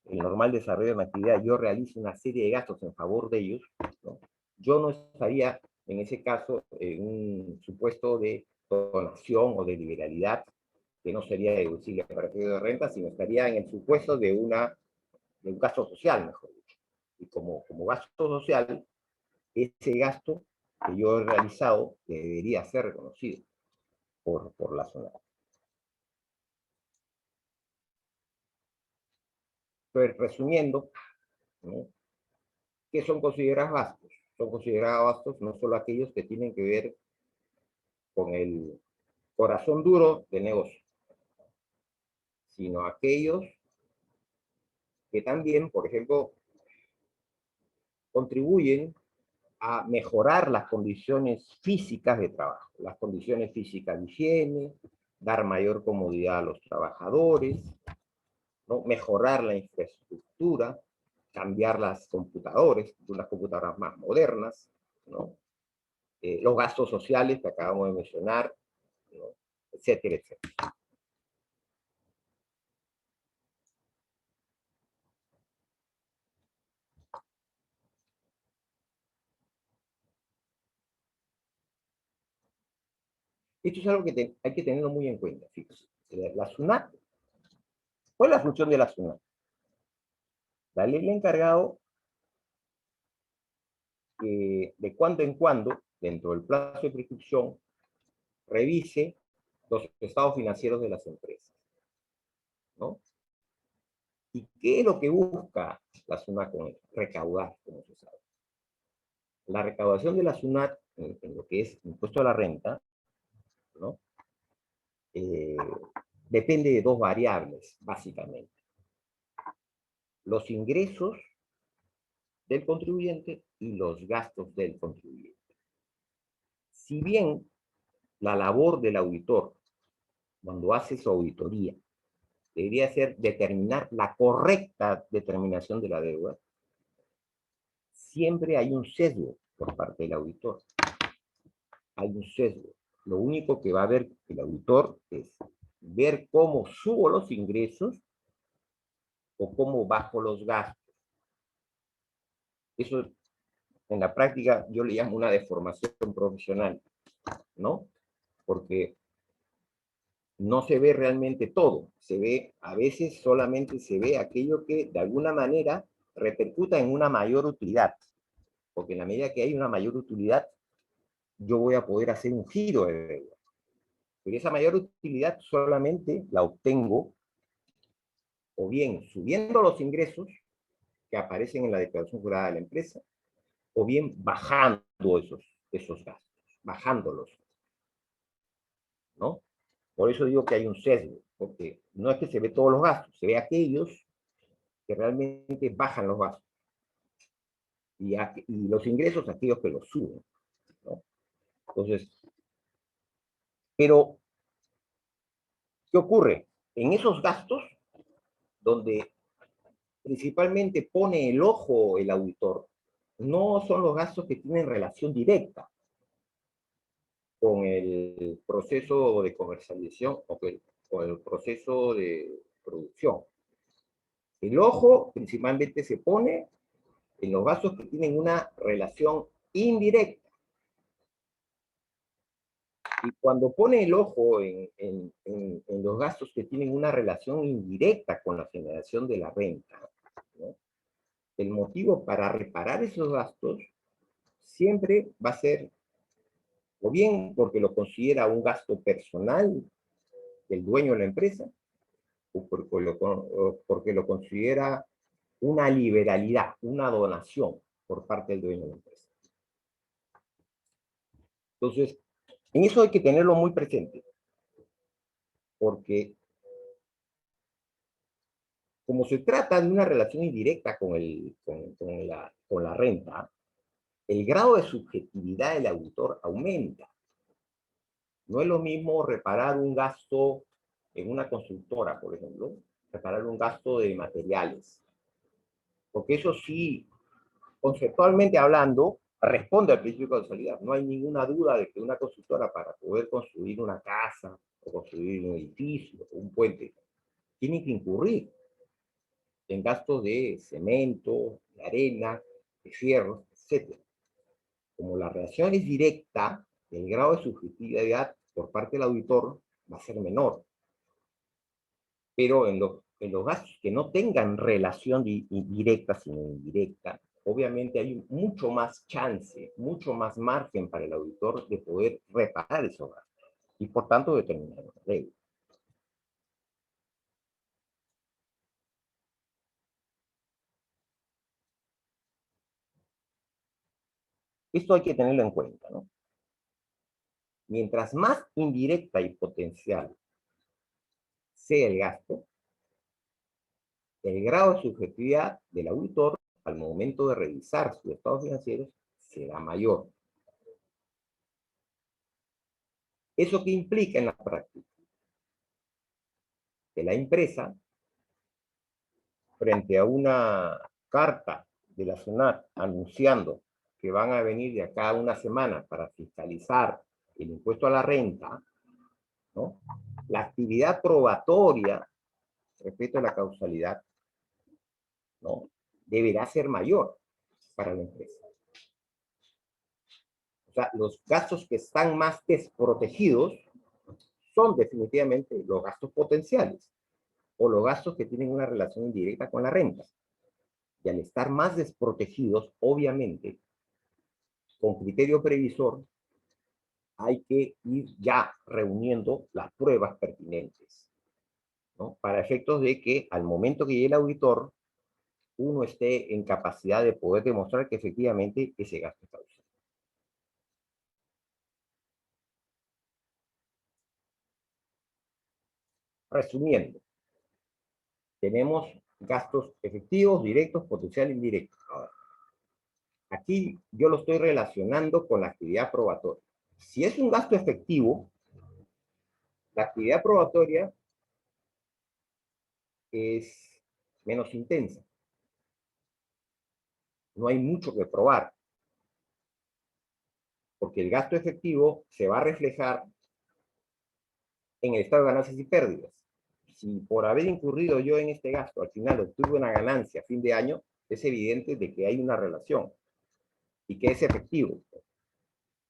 el normal desarrollo de mi actividad, yo realizo una serie de gastos en favor de ellos, ¿no?, yo no estaría en ese caso en un supuesto de donación o de liberalidad que no sería deducible para efectos de renta, sino estaría en el supuesto de un gasto social, mejor dicho. Y como gasto social, ese gasto que yo he realizado debería ser reconocido por la zona. Entonces, resumiendo, ¿no?, ¿qué son considerados gastos? Son considerados gastos no solo aquellos que tienen que ver con el corazón duro del negocio, sino aquellos que también, por ejemplo, contribuyen a mejorar las condiciones físicas de trabajo, las condiciones físicas de higiene, dar mayor comodidad a los trabajadores, ¿no?, mejorar la infraestructura, cambiar las computadoras, unas computadoras más modernas, ¿no?, los gastos sociales que acabamos de mencionar, ¿no?, etcétera, etcétera. Esto es algo que hay que tenerlo muy en cuenta, fíjense. La SUNAT, ¿cuál es la función de la SUNAT? La ley le ha encargado que de cuando en cuando, dentro del plazo de prescripción, revise los estados financieros de las empresas, ¿no? ¿Y qué es lo que busca la SUNAT con esto? Recaudar, como se sabe. La recaudación de la SUNAT en lo que es impuesto a la renta, ¿no?, eh, depende de dos variables, básicamente. Los ingresos del contribuyente y los gastos del contribuyente. Si bien la labor del auditor, cuando hace su auditoría, debería ser determinar la correcta determinación de la deuda, siempre hay un sesgo por parte del auditor. Hay un sesgo. Lo único que va a ver el auditor es ver cómo subo los ingresos o cómo bajo los gastos. Eso en la práctica yo le llamo una deformación profesional, ¿no? Porque no se ve realmente todo, se ve, a veces solamente se ve aquello que de alguna manera repercuta en una mayor utilidad, porque en la medida que hay una mayor utilidad, yo voy a poder hacer un giro de deuda. Pero esa mayor utilidad solamente la obtengo o bien subiendo los ingresos que aparecen en la declaración jurada de la empresa, o bien bajando esos gastos, bajándolos, ¿no? Por eso digo que hay un sesgo, porque no es que se ve todos los gastos, se ve aquellos que realmente bajan los gastos y los ingresos aquellos que los suben, ¿no? Entonces, pero, ¿qué ocurre? En esos gastos, donde principalmente pone el ojo el auditor, no son los gastos que tienen relación directa con el proceso de comercialización o el proceso de producción. El ojo principalmente se pone en los gastos que tienen una relación indirecta. Y cuando pone el ojo en los gastos que tienen una relación indirecta con la generación de la renta, ¿no? El motivo para reparar esos gastos siempre va a ser o bien porque lo considera un gasto personal del dueño de la empresa, o porque lo considera una liberalidad, una donación por parte del dueño de la empresa. Entonces, en eso hay que tenerlo muy presente, porque como se trata de una relación indirecta con la renta, el grado de subjetividad del auditor aumenta. No es lo mismo reparar un gasto en una constructora, por ejemplo, reparar un gasto de materiales, porque eso sí, conceptualmente hablando, responde al principio de causalidad. No hay ninguna duda de que una constructora, para poder construir una casa o construir un edificio o un puente, tiene que incurrir en gastos de cemento, de arena, de fierro, etc. Como la relación es directa, el grado de subjetividad por parte del auditor va a ser menor. Pero en los gastos que no tengan relación directa, sino indirecta, obviamente hay mucho más chance, mucho más margen para el auditor de poder reparar esos gastos y por tanto determinar una deuda. Esto hay que tenerlo en cuenta, ¿no? Mientras más indirecta y potencial sea el gasto, el grado de subjetividad del auditor al momento de revisar sus estados financieros será mayor. ¿Eso qué implica en la práctica? Que la empresa, frente a una carta de la SUNAT anunciando que van a venir de acá a una semana para fiscalizar el impuesto a la renta, ¿no? La actividad probatoria respecto a la causalidad, ¿no? Deberá ser mayor para la empresa. O sea, los gastos que están más desprotegidos son definitivamente los gastos potenciales o los gastos que tienen una relación indirecta con la renta. Y al estar más desprotegidos, obviamente, con criterio previsor, hay que ir ya reuniendo las pruebas pertinentes, ¿no? Para efectos de que al momento que llegue el auditor, uno esté en capacidad de poder demostrar que efectivamente ese gasto está ausente. Resumiendo, tenemos gastos efectivos, directos, potencial, indirecto. Ahora, aquí yo lo estoy relacionando con la actividad probatoria. Si es un gasto efectivo, la actividad probatoria es menos intensa. No hay mucho que probar, porque el gasto efectivo se va a reflejar en el estado de ganancias y pérdidas. Si por haber incurrido yo en este gasto, al final obtuve una ganancia a fin de año, es evidente de que hay una relación. y que es efectivo.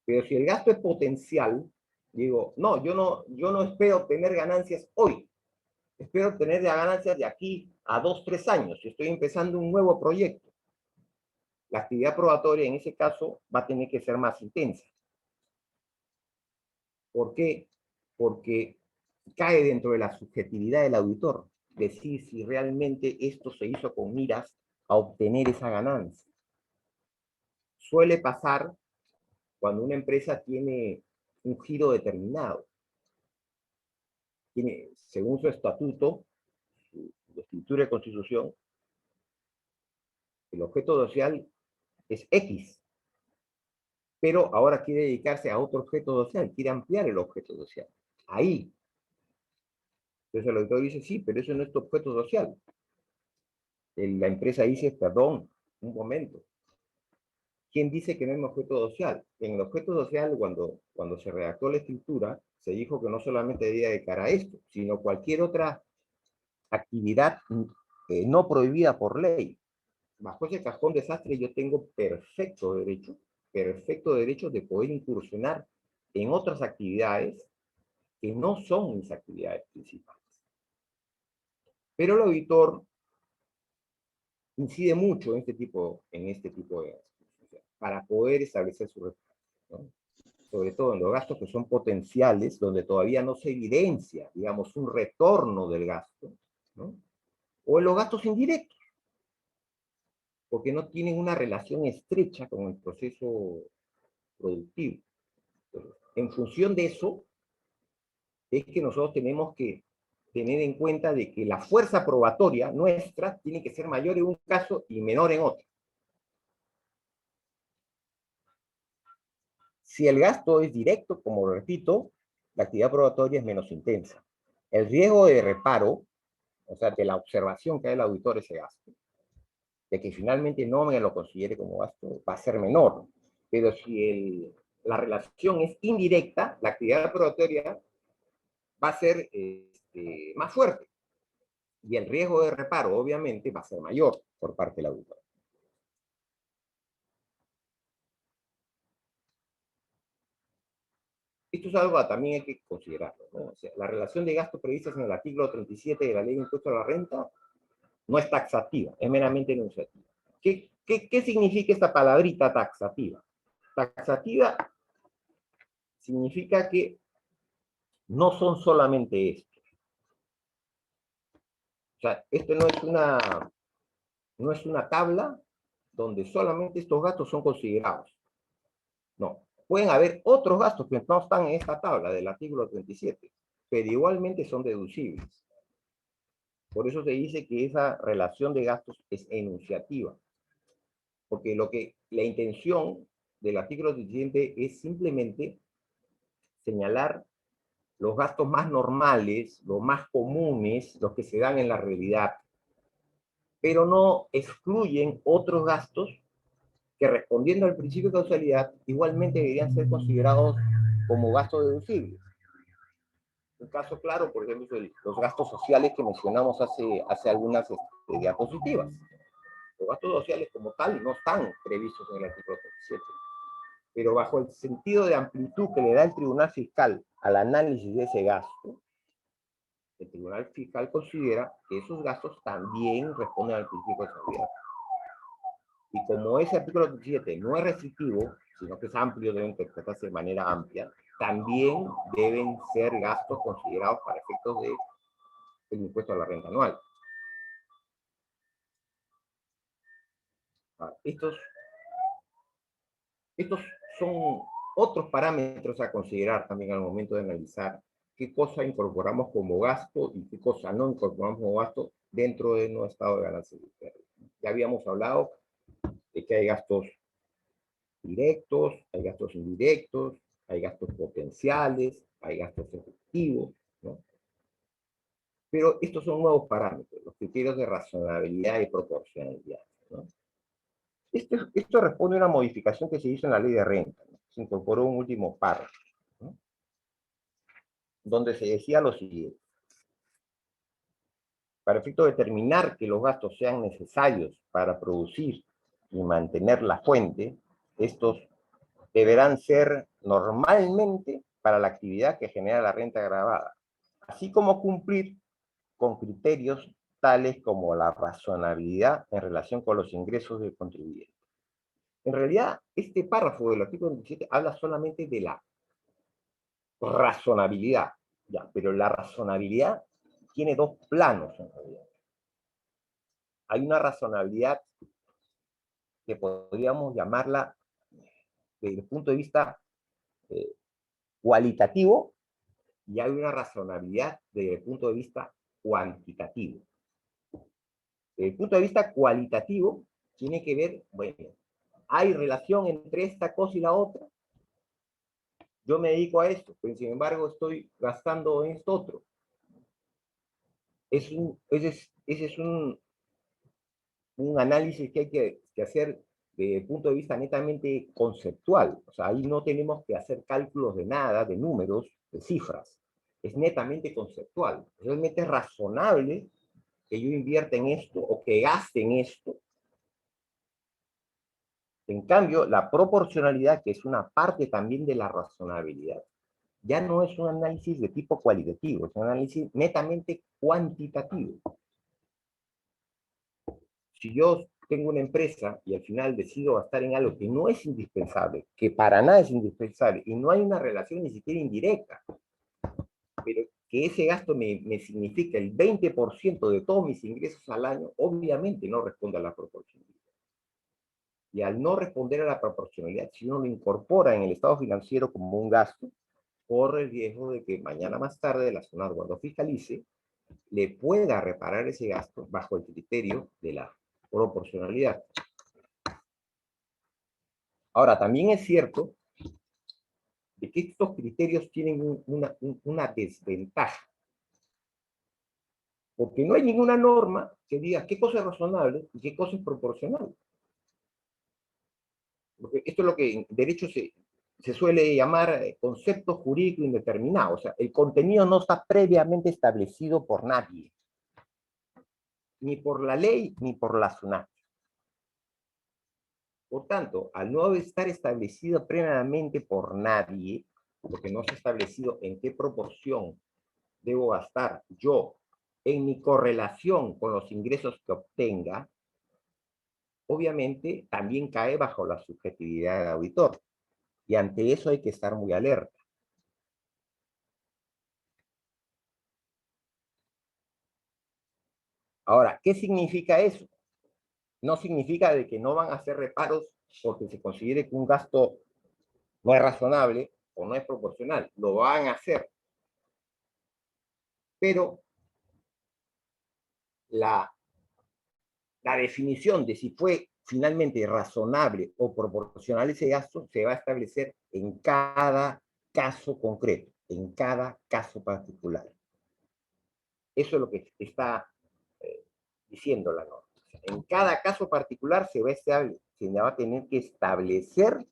Pero si el gasto es potencial, digo, no, yo no espero tener ganancias hoy, espero tener ganancias de aquí a 2, 3 años, si estoy empezando un nuevo proyecto. La actividad probatoria en ese caso va a tener que ser más intensa. ¿Por qué? Porque cae dentro de la subjetividad del auditor, decir si realmente esto se hizo con miras a obtener esa ganancia. Suele pasar cuando una empresa tiene un giro determinado. Tiene, según su estatuto, su escritura de constitución, el objeto social es X, pero ahora quiere dedicarse a otro objeto social, quiere ampliar el objeto social. Ahí. Entonces el auditor dice, sí, pero eso no es tu objeto social. La empresa dice, perdón, un momento. ¿Quién dice que no es un objeto social? En el objeto social, cuando se redactó la escritura, se dijo que no solamente debía dedicar a esto, sino cualquier otra actividad no prohibida por ley. Bajo ese cajón desastre yo tengo perfecto derecho de poder incursionar en otras actividades que no son mis actividades principales. Pero el auditor incide mucho en este tipo de gastos, para poder establecer su respuesta, ¿no? Sobre todo en los gastos que son potenciales, donde todavía no se evidencia, digamos, un retorno del gasto, ¿no? O en los gastos indirectos, porque no tienen una relación estrecha con el proceso productivo. Entonces, en función de eso, es que nosotros tenemos que tener en cuenta de que la fuerza probatoria nuestra tiene que ser mayor en un caso y menor en otro. Si el gasto es directo, como repito, la actividad probatoria es menos intensa. El riesgo de reparo, o sea, de la observación que hay el auditor ese gasto, de que finalmente no me lo considere como gasto, va a ser menor. Pero si la relación es indirecta, la actividad probatoria va a ser más fuerte. Y el riesgo de reparo, obviamente, va a ser mayor por parte del auditor. Esto es algo que también hay que considerarlo, ¿no? O sea, la relación de gastos previstas en el artículo 37 de la Ley de Impuesto a la Renta no es taxativa, es meramente enunciativa. ¿Qué significa esta palabrita taxativa? Taxativa significa que no son solamente estos. O sea, esto no es una tabla donde solamente estos gastos son considerados. No, pueden haber otros gastos que no están en esta tabla del artículo 37, pero igualmente son deducibles. Por eso se dice que esa relación de gastos es enunciativa, porque la intención del artículo 37 es simplemente señalar los gastos más normales, los más comunes, los que se dan en la realidad, pero no excluyen otros gastos que, respondiendo al principio de causalidad, igualmente deberían ser considerados como gastos deducibles. Un caso claro, por ejemplo, los gastos sociales que mencionamos hace algunas diapositivas. Los gastos sociales como tal no están previstos en el artículo 37, pero bajo el sentido de amplitud que le da el Tribunal Fiscal al análisis de ese gasto, el Tribunal Fiscal considera que esos gastos también responden al principio de seguridad. Y como ese artículo 37 no es restrictivo, sino que es amplio, debe interpretarse de manera amplia, también deben ser gastos considerados para efectos del impuesto a la renta anual. Estos son otros parámetros a considerar también al momento de analizar qué cosa incorporamos como gasto y qué cosa no incorporamos como gasto dentro de nuestro estado de ganancia y pérdida. Ya habíamos hablado de que hay gastos directos, hay gastos indirectos, hay gastos potenciales, hay gastos efectivos, ¿no? Pero estos son nuevos parámetros, los criterios de razonabilidad y proporcionalidad, ¿no? Esto responde a una modificación que se hizo en la ley de renta, ¿no? Se incorporó un último párrafo, ¿no? Donde se decía lo siguiente: para efecto de determinar que los gastos sean necesarios para producir y mantener la fuente, Estos deberán ser normalmente para la actividad que genera la renta gravada, así como cumplir con criterios tales como la razonabilidad en relación con los ingresos del contribuyente. En realidad, este párrafo del artículo 27 habla solamente de la razonabilidad, ya, pero la razonabilidad tiene dos planos en realidad. Hay una razonabilidad que podríamos llamarla desde el punto de vista eh, cualitativo, y hay una razonabilidad desde el punto de vista cuantitativo. Desde el punto de vista cualitativo, tiene que ver, bueno, ¿hay relación entre esta cosa y la otra? Yo me dedico a esto, pero sin embargo estoy gastando en esto otro. Ese es un análisis que hay que hacer desde el punto de vista netamente conceptual. O sea, ahí no tenemos que hacer cálculos de nada, de números, de cifras. Es netamente conceptual. Realmente es razonable que yo invierta en esto o que gaste en esto. En cambio, la proporcionalidad, que es una parte también de la razonabilidad, ya no es un análisis de tipo cualitativo, es un análisis netamente cuantitativo. Si yo tengo una empresa y al final decido gastar en algo que no es indispensable, que para nada es indispensable, y no hay una relación ni siquiera indirecta, pero que ese gasto me significa el 20% de todos mis ingresos al año, obviamente no responde a la proporcionalidad. Y al no responder a la proporcionalidad, si uno lo incorpora en el estado financiero como un gasto, corre el riesgo de que mañana más tarde la SUNAT, cuando fiscalice, le pueda reparar ese gasto bajo el criterio de la proporcionalidad. Ahora, también es cierto de que estos criterios tienen una desventaja, porque no hay ninguna norma que diga qué cosa es razonable y qué cosa es proporcional. Porque esto es lo que en derecho se suele llamar concepto jurídico indeterminado. O sea, el contenido no está previamente establecido por nadie, ni por la ley ni por la SUNAT. Por tanto, al no estar establecido previamente por nadie, porque no se ha establecido en qué proporción debo gastar yo en mi correlación con los ingresos que obtenga, obviamente también cae bajo la subjetividad del auditor. Y ante eso hay que estar muy alerta. Ahora, ¿qué significa eso? No significa de que no van a hacer reparos porque se considere que un gasto no es razonable o no es proporcional. Lo van a hacer. Pero la definición de si fue finalmente razonable o proporcional ese gasto se va a establecer en cada caso concreto, en cada caso particular. Eso es lo que está diciendo la norma. En cada caso particular se va a tener que establecer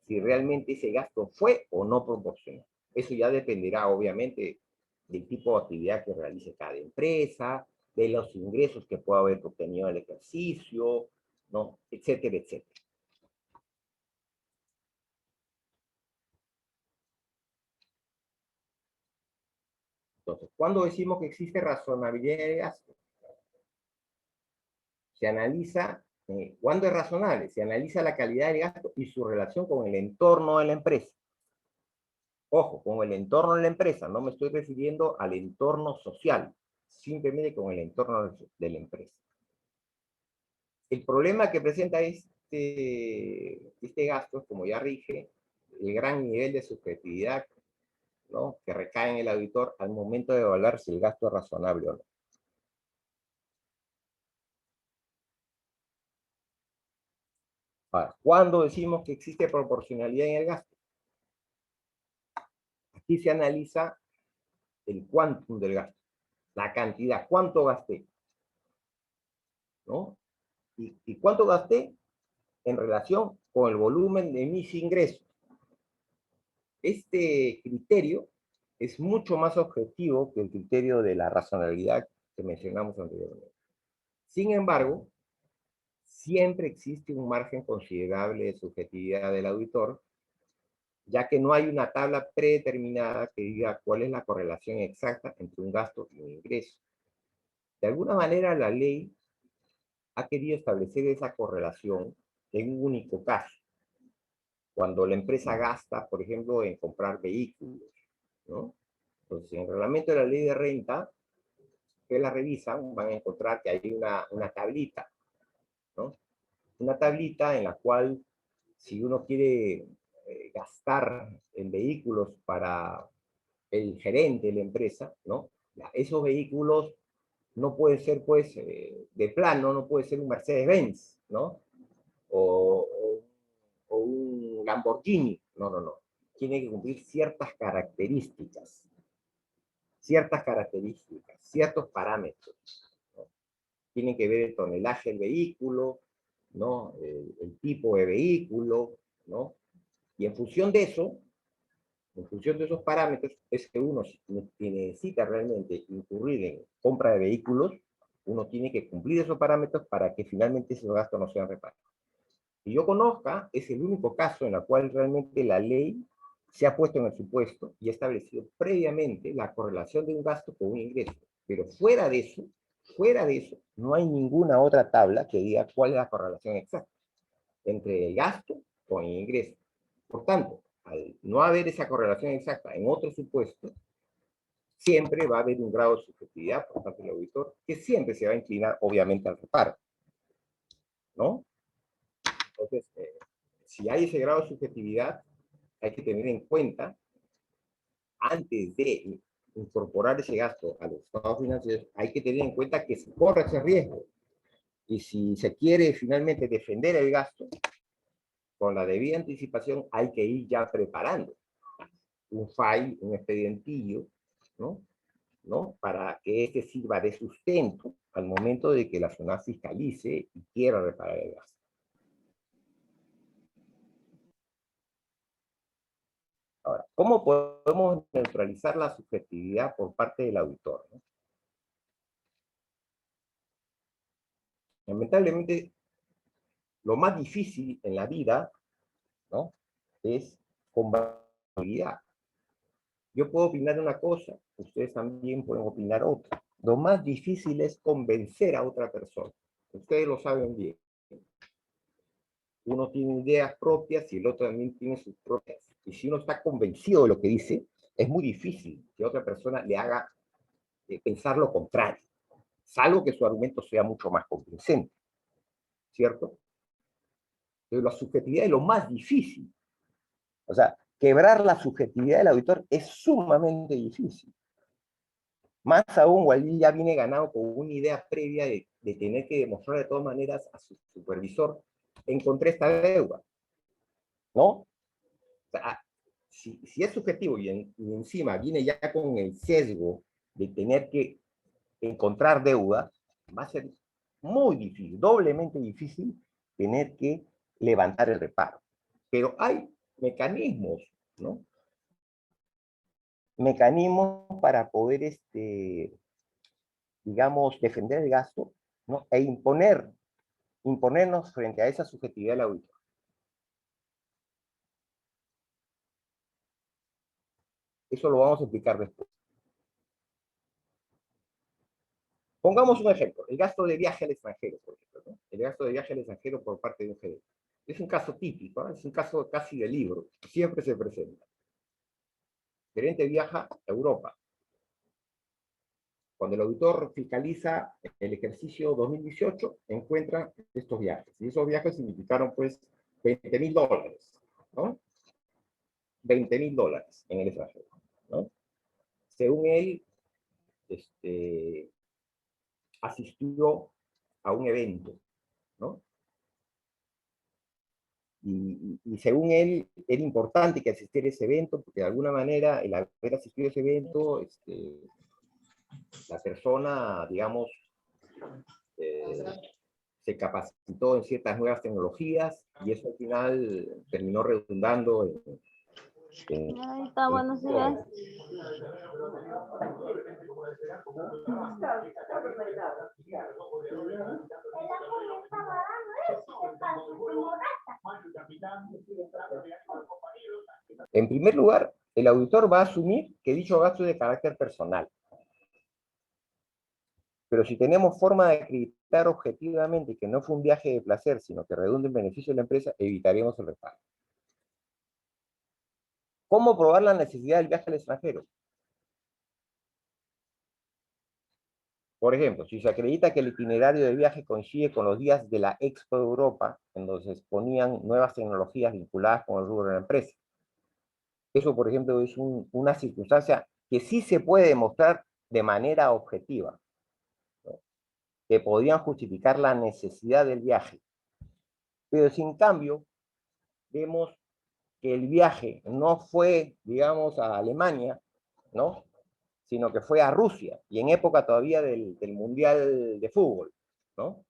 si realmente ese gasto fue o no proporcional. Eso ya dependerá, obviamente, del tipo de actividad que realice cada empresa, de los ingresos que pueda haber obtenido en el ejercicio, ¿no? Etcétera, etcétera. Entonces, ¿cuándo decimos que existe razonabilidad de gasto? Se analiza, ¿cuándo es razonable? Se analiza la calidad del gasto y su relación con el entorno de la empresa. Ojo, con el entorno de la empresa, no me estoy refiriendo al entorno social, simplemente con el entorno de la empresa. El problema que presenta este gasto, como ya dije, el gran nivel de subjetividad, ¿no?, que recae en el auditor al momento de evaluar si el gasto es razonable o no. Ahora, ¿cuándo decimos que existe proporcionalidad en el gasto? Aquí se analiza el quantum del gasto, la cantidad, cuánto gasté, ¿no? ¿Y cuánto gasté en relación con el volumen de mis ingresos? Este criterio es mucho más objetivo que el criterio de la razonabilidad que mencionamos anteriormente. Sin embargo, siempre existe un margen considerable de subjetividad del auditor, ya que no hay una tabla predeterminada que diga cuál es la correlación exacta entre un gasto y un ingreso. De alguna manera, la ley ha querido establecer esa correlación en un único caso. Cuando la empresa gasta, por ejemplo, en comprar vehículos, ¿no? Entonces, en el reglamento de la ley de renta, que la revisan, van a encontrar que hay una tablita, ¿no? Una tablita en la cual, si uno quiere gastar en vehículos para el gerente de la empresa, ¿no? Esos vehículos no pueden ser, pues, de plano, no puede ser un Mercedes-Benz, ¿no? O, o un Lamborghini. No, no, no. Tiene que cumplir ciertas características, ciertos parámetros, ¿no? Tienen que ver el tonelaje del vehículo, ¿no? El tipo de vehículo, ¿no? Y en función de eso, en función de esos parámetros, es que uno, si necesita realmente incurrir en compra de vehículos, uno tiene que cumplir esos parámetros para que finalmente esos gastos no sean reparados. Que yo conozca, es el único caso en el cual realmente la ley se ha puesto en el supuesto y ha establecido previamente la correlación de un gasto con un ingreso. Pero fuera de eso, no hay ninguna otra tabla que diga cuál es la correlación exacta entre el gasto con el ingreso. Por tanto, al no haber esa correlación exacta en otro supuesto, siempre va a haber un grado de subjetividad por parte del auditor que siempre se va a inclinar, obviamente, al reparo, ¿no? Entonces, si hay ese grado de subjetividad, hay que tener en cuenta, antes de incorporar ese gasto a los estados financieros, hay que tener en cuenta que se corre ese riesgo. Y si se quiere finalmente defender el gasto, con la debida anticipación hay que ir ya preparando un file, un expedientillo, ¿no? ¿No? Para que este sirva de sustento al momento de que la zona fiscalice y quiera reparar el gasto. Ahora, ¿cómo podemos neutralizar la subjetividad por parte del auditor, ¿no? Lamentablemente, lo más difícil en la vida, ¿no? Es convalidar. Yo puedo opinar una cosa, ustedes también pueden opinar otra. Lo más difícil es convencer a otra persona. Ustedes lo saben bien. Uno tiene ideas propias y el otro también tiene sus propias. Y si uno está convencido de lo que dice, es muy difícil que otra persona le haga pensar lo contrario, salvo que su argumento sea mucho más convincente, ¿cierto? Pero la subjetividad es lo más difícil. O sea, quebrar la subjetividad del auditor es sumamente difícil. Más aún, Walid ya viene ganado con una idea previa de tener que demostrar de todas maneras a su supervisor, encontré esta deuda, ¿no? O sea, si es subjetivo y encima viene ya con el sesgo de tener que encontrar deuda, va a ser muy difícil, doblemente difícil tener que levantar el reparo. Pero hay mecanismos, ¿no? Mecanismos para poder, digamos, defender el gasto, ¿no? E imponernos frente a esa subjetividad del auditor. Eso lo vamos a explicar después. Pongamos un ejemplo, el gasto de viaje al extranjero, por ejemplo, ¿no? El gasto de viaje al extranjero por parte de un gerente. Es un caso típico, ¿no? Es un caso casi de libro, siempre se presenta. El gerente viaja a Europa. Cuando el auditor fiscaliza el ejercicio 2018, encuentra estos viajes. Y esos viajes significaron, pues, $20,000, ¿no? $20,000 en el extranjero, ¿no? Según él, asistió a un evento, ¿no? Y según él, era importante que asistiera a ese evento, porque de alguna manera, el haber asistido a ese evento, la persona, digamos, se capacitó en ciertas nuevas tecnologías, y eso al final terminó redundando Ahí está, buenos días. En primer lugar, el auditor va a asumir que dicho gasto es de carácter personal. Pero si tenemos forma de acreditar objetivamente que no fue un viaje de placer, sino que redunde en beneficio de la empresa, evitaremos el repago. ¿Cómo probar la necesidad del viaje al extranjero? Por ejemplo, si se acredita que el itinerario de viaje coincide con los días de la Expo de Europa, en donde se exponían nuevas tecnologías vinculadas con el rubro de la empresa. Eso, por ejemplo, es una circunstancia que sí se puede demostrar de manera objetiva, ¿no? Que podrían justificar la necesidad del viaje. Pero si en cambio vemos que el viaje no fue, digamos, a Alemania, ¿no? Sino que fue a Rusia, y en época todavía del Mundial de Fútbol, ¿no?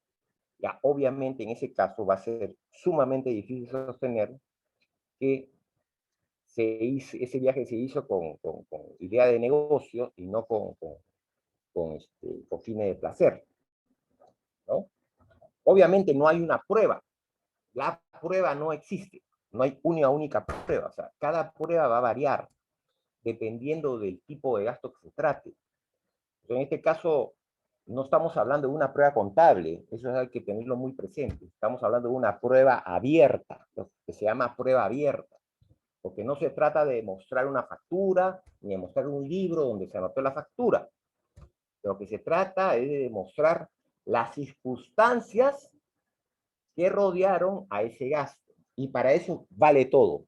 Ya, obviamente, en ese caso va a ser sumamente difícil sostener que ese viaje se hizo con idea de negocio y no con fines de placer, ¿no? Obviamente no hay una prueba, la prueba no existe, no hay una única prueba, o sea, cada prueba va a variar dependiendo del tipo de gasto que se trate. En este caso, no estamos hablando de una prueba contable, eso hay que tenerlo muy presente. Estamos hablando de una prueba abierta, que se llama prueba abierta, porque no se trata de mostrar una factura, ni de mostrar un libro donde se anotó la factura. Lo que se trata es de demostrar las circunstancias que rodearon a ese gasto. Y para eso vale todo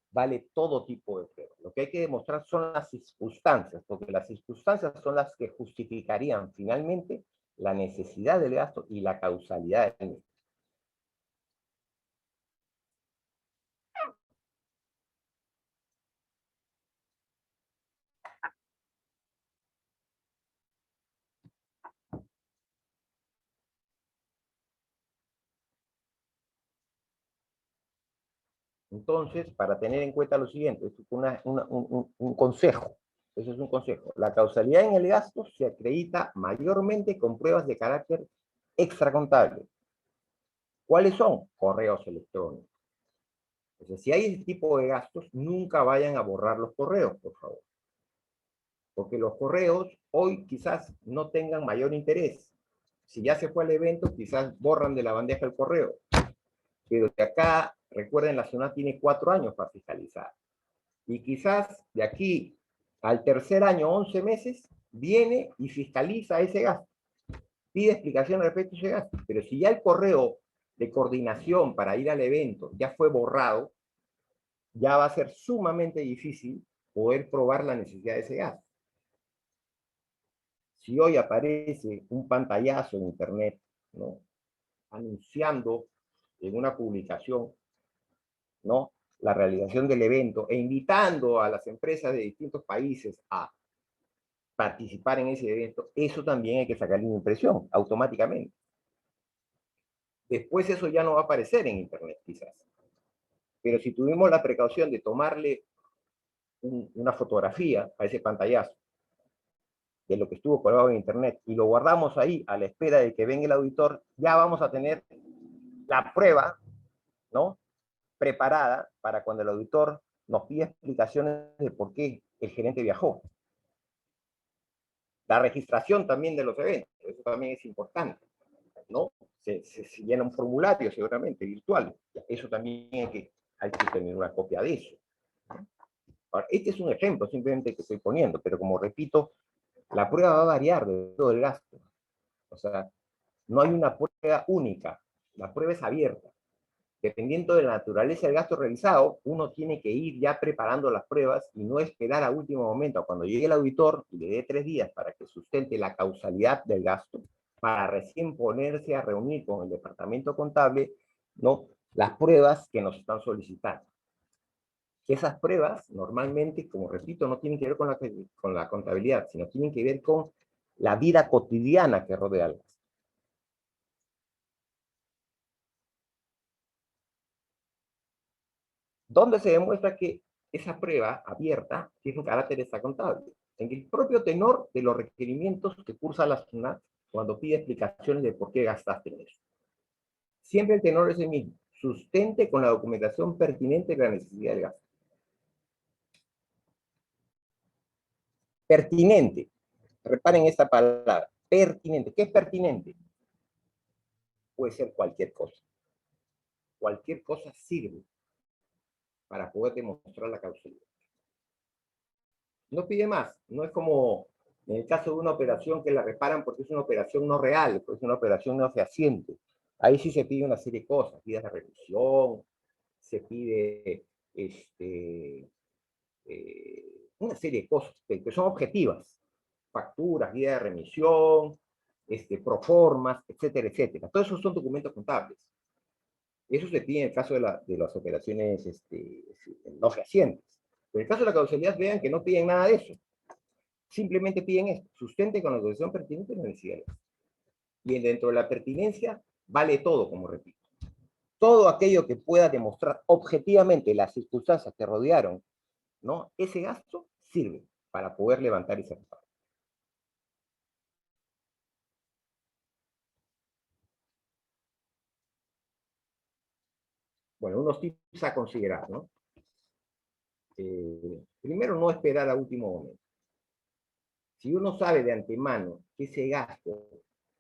tipo de pruebas. Lo que hay que demostrar son las circunstancias, porque las circunstancias son las que justificarían finalmente la necesidad del gasto y la causalidad del mismo. Entonces, para tener en cuenta lo siguiente, esto es un consejo. Eso es un consejo. La causalidad en el gasto se acredita mayormente con pruebas de carácter extracontable. ¿Cuáles son? Correos electrónicos. Entonces, si hay ese tipo de gastos, nunca vayan a borrar los correos, por favor. Porque los correos hoy quizás no tengan mayor interés. Si ya se fue al evento, quizás borran de la bandeja el correo. Pero de acá, recuerden, la zona tiene 4 años para fiscalizar. Y quizás de aquí al tercer año, 11 meses, viene y fiscaliza ese gasto. Pide explicación respecto a ese gasto. Pero si ya el correo de coordinación para ir al evento ya fue borrado, ya va a ser sumamente difícil poder probar la necesidad de ese gasto. Si hoy aparece un pantallazo en internet, ¿no?, anunciando en una publicación, ¿no?, la realización del evento e invitando a las empresas de distintos países a participar en ese evento, eso también hay que sacarle una impresión automáticamente. Después eso ya no va a aparecer en internet quizás. Pero si tuvimos la precaución de tomarle una fotografía a ese pantallazo de lo que estuvo colgado en internet y lo guardamos ahí a la espera de que venga el auditor, ya vamos a tener la prueba, ¿no?, preparada para cuando el auditor nos pida explicaciones de por qué el gerente viajó. La registración también de los eventos, eso también es importante, ¿no? Se llena un formulario seguramente virtual, eso también hay que tener una copia de eso. Ahora, este es un ejemplo simplemente que estoy poniendo, pero como repito, la prueba va a variar de todo el gasto. O sea, no hay una prueba única, la prueba es abierta. Dependiendo de la naturaleza del gasto realizado, uno tiene que ir ya preparando las pruebas y no esperar a último momento, cuando llegue el auditor y le dé 3 días para que sustente la causalidad del gasto, para recién ponerse a reunir con el departamento contable, ¿no?, las pruebas que nos están solicitando. Esas pruebas, normalmente, como repito, no tienen que ver con la contabilidad, sino tienen que ver con la vida cotidiana que rodea al gasto. ¿Dónde se demuestra que esa prueba abierta tiene un carácter extracontable? En el propio tenor de los requerimientos que cursa la SUNAT cuando pide explicaciones de por qué gastaste en eso. Siempre el tenor es el mismo. sustente con la documentación pertinente la necesidad del gasto. Pertinente. Reparen esta palabra. Pertinente. ¿Qué es pertinente? Puede ser cualquier cosa. Cualquier cosa sirve para poder demostrar la causalidad. No pide más. No es como en el caso de una operación que la reparan porque es una operación no real, porque es una operación no fehaciente. Ahí sí se pide una serie de cosas. Pide la revisión, se pide una serie de cosas que son objetivas. Facturas, guía de remisión, proformas, etcétera, etcétera. Todos esos son documentos contables. Eso se pide en el caso de las operaciones no fehacientes. Pero en el caso de la causalidad, vean que no piden nada de eso. Simplemente piden esto, sustente con la documentación pertinente y necesidades. Y dentro de la pertinencia, vale todo, como repito. Todo aquello que pueda demostrar objetivamente las circunstancias que rodearon, ¿no?, ese gasto, sirve para poder levantar ese reparo. Bueno, unos tips a considerar, ¿no? Primero, no esperar a último momento. Si uno sabe de antemano que ese gasto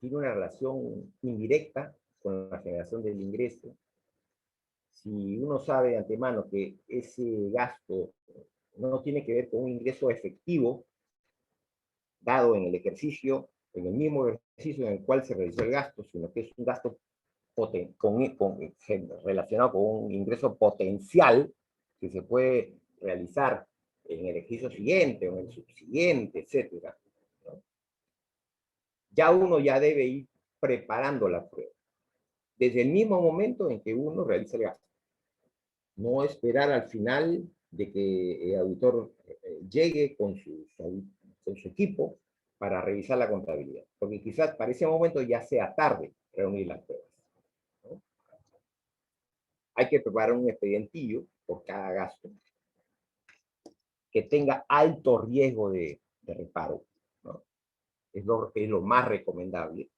tiene una relación indirecta con la generación del ingreso, si uno sabe de antemano que ese gasto no tiene que ver con un ingreso efectivo dado en el ejercicio, en el mismo ejercicio en el cual se realizó el gasto, sino que es un gasto relacionado con un ingreso potencial que se puede realizar en el ejercicio siguiente o en el subsiguiente, etcétera, ¿no? Ya uno ya debe ir preparando la prueba desde el mismo momento en que uno realiza el gasto. No esperar al final de que el auditor llegue con su equipo para revisar la contabilidad, porque quizás para ese momento ya sea tarde reunir las pruebas, ¿no? Hay que preparar un expedientillo por cada gasto que tenga alto riesgo de reparo, ¿no? Es lo más recomendable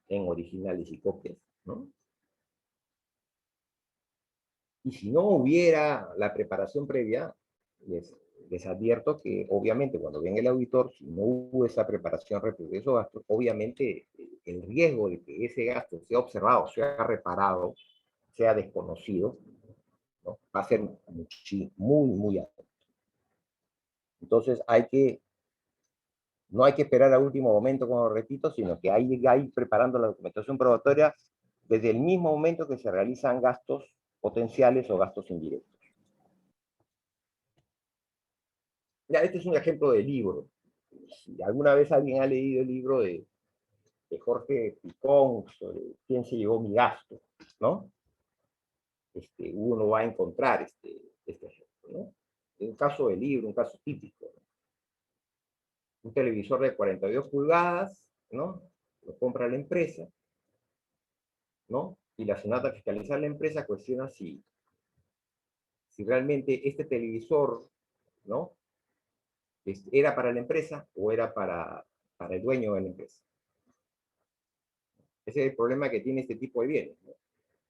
en originales y copias, ¿no? Y si no hubiera la preparación previa, les advierto que obviamente cuando venga el auditor, si no hubo esa preparación de esos gastos, obviamente el riesgo de que ese gasto sea observado, sea reparado, sea desconocido, ¿no?, va a ser muy alto. Entonces no hay que esperar al último momento, como repito, sino que hay que ir preparando la documentación probatoria desde el mismo momento que se realizan gastos potenciales o gastos indirectos. Ya, este es un ejemplo de libro. Si alguna vez alguien ha leído el libro de Jorge Picón sobre quién se llevó mi gasto, ¿no?, uno va a encontrar este ejemplo, ¿no? Un caso de libro, un caso típico, ¿no? Un televisor de 42 pulgadas, ¿no?, lo compra la empresa, ¿no? Y la SUNAT, al fiscalizar la empresa, cuestiona si realmente este televisor, ¿no?, era para la empresa o era para el dueño de la empresa. Ese es el problema que tiene este tipo de bienes, ¿no?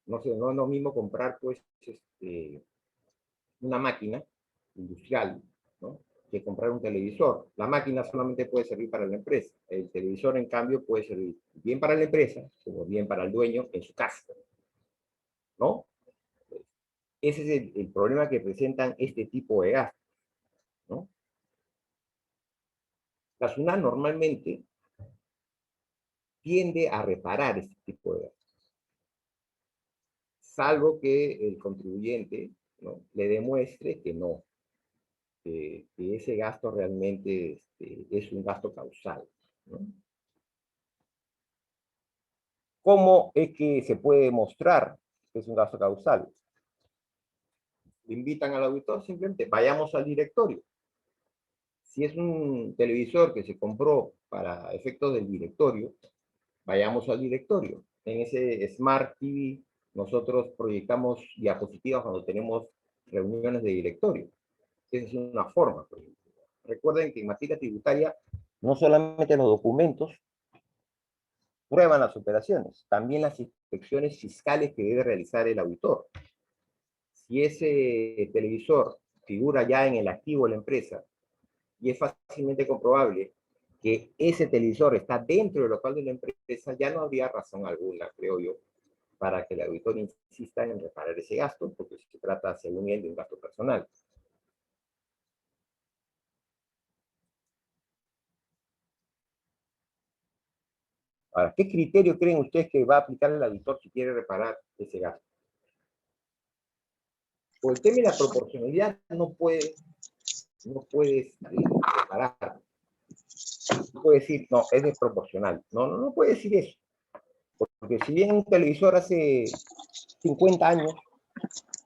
No es lo mismo comprar, pues, una máquina industrial, ¿no?, que comprar un televisor. La máquina solamente puede servir para la empresa. El televisor, en cambio, puede servir bien para la empresa como bien para el dueño en su casa, ¿no? Ese es el problema que presentan este tipo de gastos, ¿no? La SUNAT normalmente tiende a reparar este tipo de gastos, salvo que el contribuyente, ¿no?, le demuestre que no, que ese gasto realmente es un gasto causal, ¿no? ¿Cómo es que se puede demostrar que es un gasto causal? Le invitan al auditor, simplemente vayamos al directorio. Si es un televisor que se compró para efectos del directorio, vayamos al directorio. En ese Smart TV nosotros proyectamos diapositivas cuando tenemos reuniones de directorio. Esa es una forma, por ejemplo. Recuerden que en materia tributaria no solamente los documentos prueban las operaciones, también las inspecciones fiscales que debe realizar el auditor. si ese televisor figura ya en el activo de la empresa, y es fácilmente comprobable que ese televisor está dentro del local de la empresa, ya no habría razón alguna, creo yo, para que el auditor insista en reparar ese gasto, porque se trata, según él, de un gasto personal. Ahora, ¿qué criterio creen ustedes que va a aplicar el auditor si quiere reparar ese gasto? Por el tema de la proporcionalidad no puedes reparar. No puede decir, no, es desproporcional. No puede decir eso. Porque si bien un televisor hace 50 años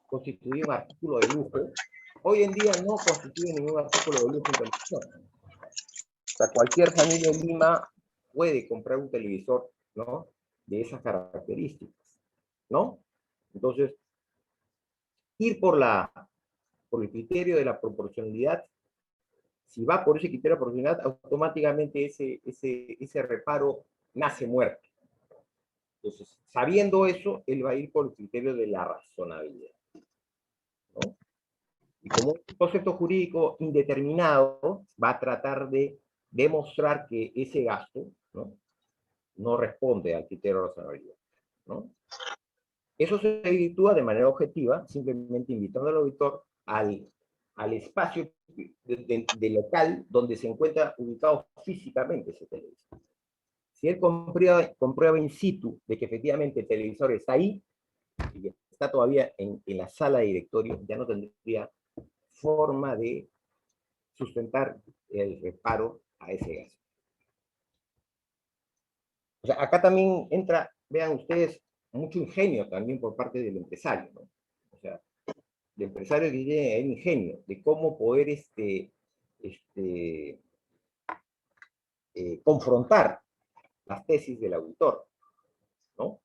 constituye un artículo de lujo, hoy en día no constituye ningún artículo de lujo en televisión. O sea, cualquier familia en Lima puede comprar un televisor, ¿no?, de esas características, ¿no? Entonces, ir por el criterio de la proporcionalidad, si va por ese criterio de proporcionalidad, automáticamente ese reparo nace muerto. Entonces, sabiendo eso, él va a ir por el criterio de la razonabilidad, ¿no? Y como un concepto jurídico indeterminado, va a tratar de demostrar que ese gasto, no responde al criterio de razonabilidad, ¿no? Eso se efectúa de manera objetiva, simplemente invitando al auditor al espacio de local donde se encuentra ubicado físicamente ese televisor. Si él comprueba in situ de que efectivamente el televisor está ahí y que está todavía en la sala de directorio, ya no tendría forma de sustentar el reparo a ese gasto. O sea, acá también entra, vean ustedes, mucho ingenio también por parte del empresario, ¿no? O sea, el empresario que tiene el ingenio de cómo poder confrontar las tesis del auditor, ¿no?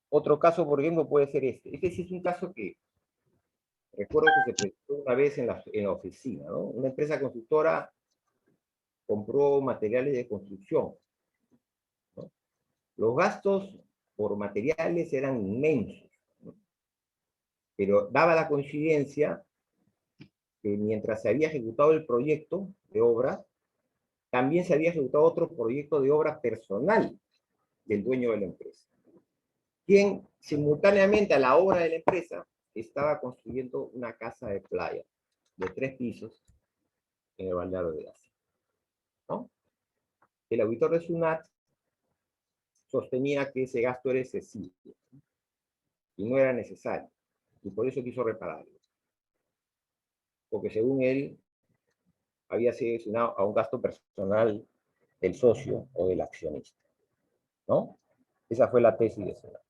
Otro caso, por ejemplo, puede ser este. Este sí es un caso que recuerdo que se presentó una vez en la oficina, ¿no? Una empresa constructora compró materiales de construcción, ¿no? Los gastos por materiales eran inmensos, ¿no? Pero daba la coincidencia que mientras se había ejecutado el proyecto de obra, también se había ejecutado otro proyecto de obra personal del dueño de la empresa, quien simultáneamente a la obra de la empresa estaba construyendo una casa de playa de 3 pisos en el balneario de Asia, ¿no? El auditor de SUNAT sostenía que ese gasto era excesivo y no era necesario, y por eso quiso repararlo, porque según él había sido destinado a un gasto personal del socio o del accionista, ¿no? Esa fue la tesis de SUNAT.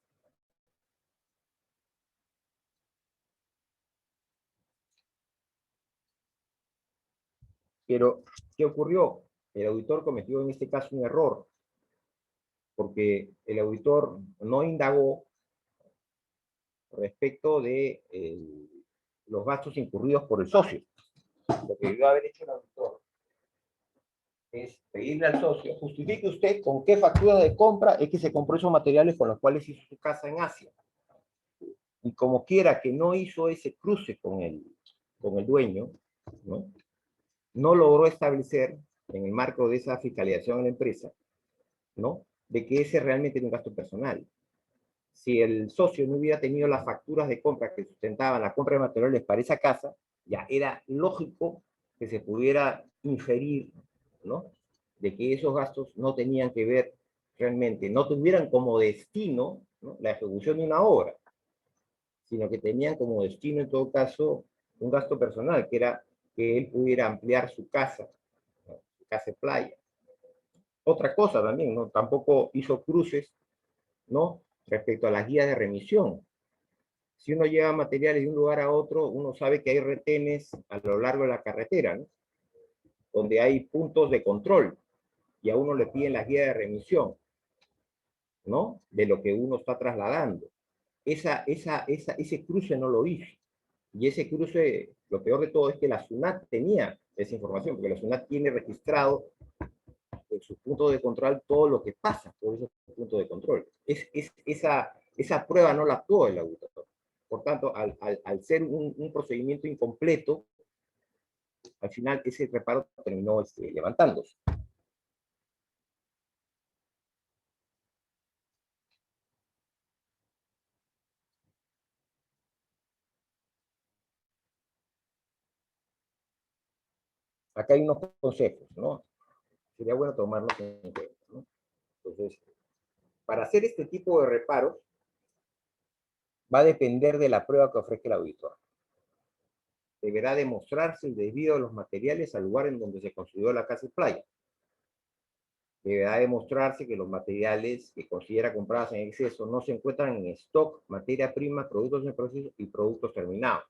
Pero, ¿qué ocurrió? El auditor cometió en este caso un error, porque el auditor no indagó respecto de los gastos incurridos por el socio. Lo que debió haber hecho el auditor es pedirle al socio, justifique usted con qué factura de compra es que se compró esos materiales con los cuales hizo su casa en Asia. Y como quiera que no hizo ese cruce con el dueño, no logró establecer, en el marco de esa fiscalización en la empresa, ¿no?, de que ese realmente era un gasto personal. Si el socio no hubiera tenido las facturas de compra que sustentaban la compra de materiales para esa casa, ya era lógico que se pudiera inferir, ¿no?, de que esos gastos no tenían que ver realmente, no tuvieran como destino, ¿no?, la ejecución de una obra, sino que tenían como destino, en todo caso, un gasto personal, que era que él pudiera ampliar su casa, ¿no?, su casa de playa. Otra cosa también, ¿no?, tampoco hizo cruces, ¿no?, respecto a las guías de remisión. Si uno lleva materiales de un lugar a otro, uno sabe que hay retenes a lo largo de la carretera, ¿no?, donde hay puntos de control, y a uno le piden las guías de remisión, ¿no?, de lo que uno está trasladando. Ese cruce no lo hizo. Y ese cruce, lo peor de todo es que la SUNAT tenía esa información, porque la SUNAT tiene registrado sus puntos de control todo lo que pasa por esos puntos de control. Esa prueba no la actuó el auditor. Por tanto, al ser un procedimiento incompleto, al final ese reparo terminó levantándose. Acá hay unos consejos, ¿no? Sería bueno tomarlos en cuenta, ¿no? Entonces, para hacer este tipo de reparos, va a depender de la prueba que ofrezca el auditor. Deberá demostrarse el desvío de los materiales al lugar en donde se construyó la casa y playa. Deberá demostrarse que los materiales que considera comprados en exceso no se encuentran en stock, materia prima, productos en proceso y productos terminados.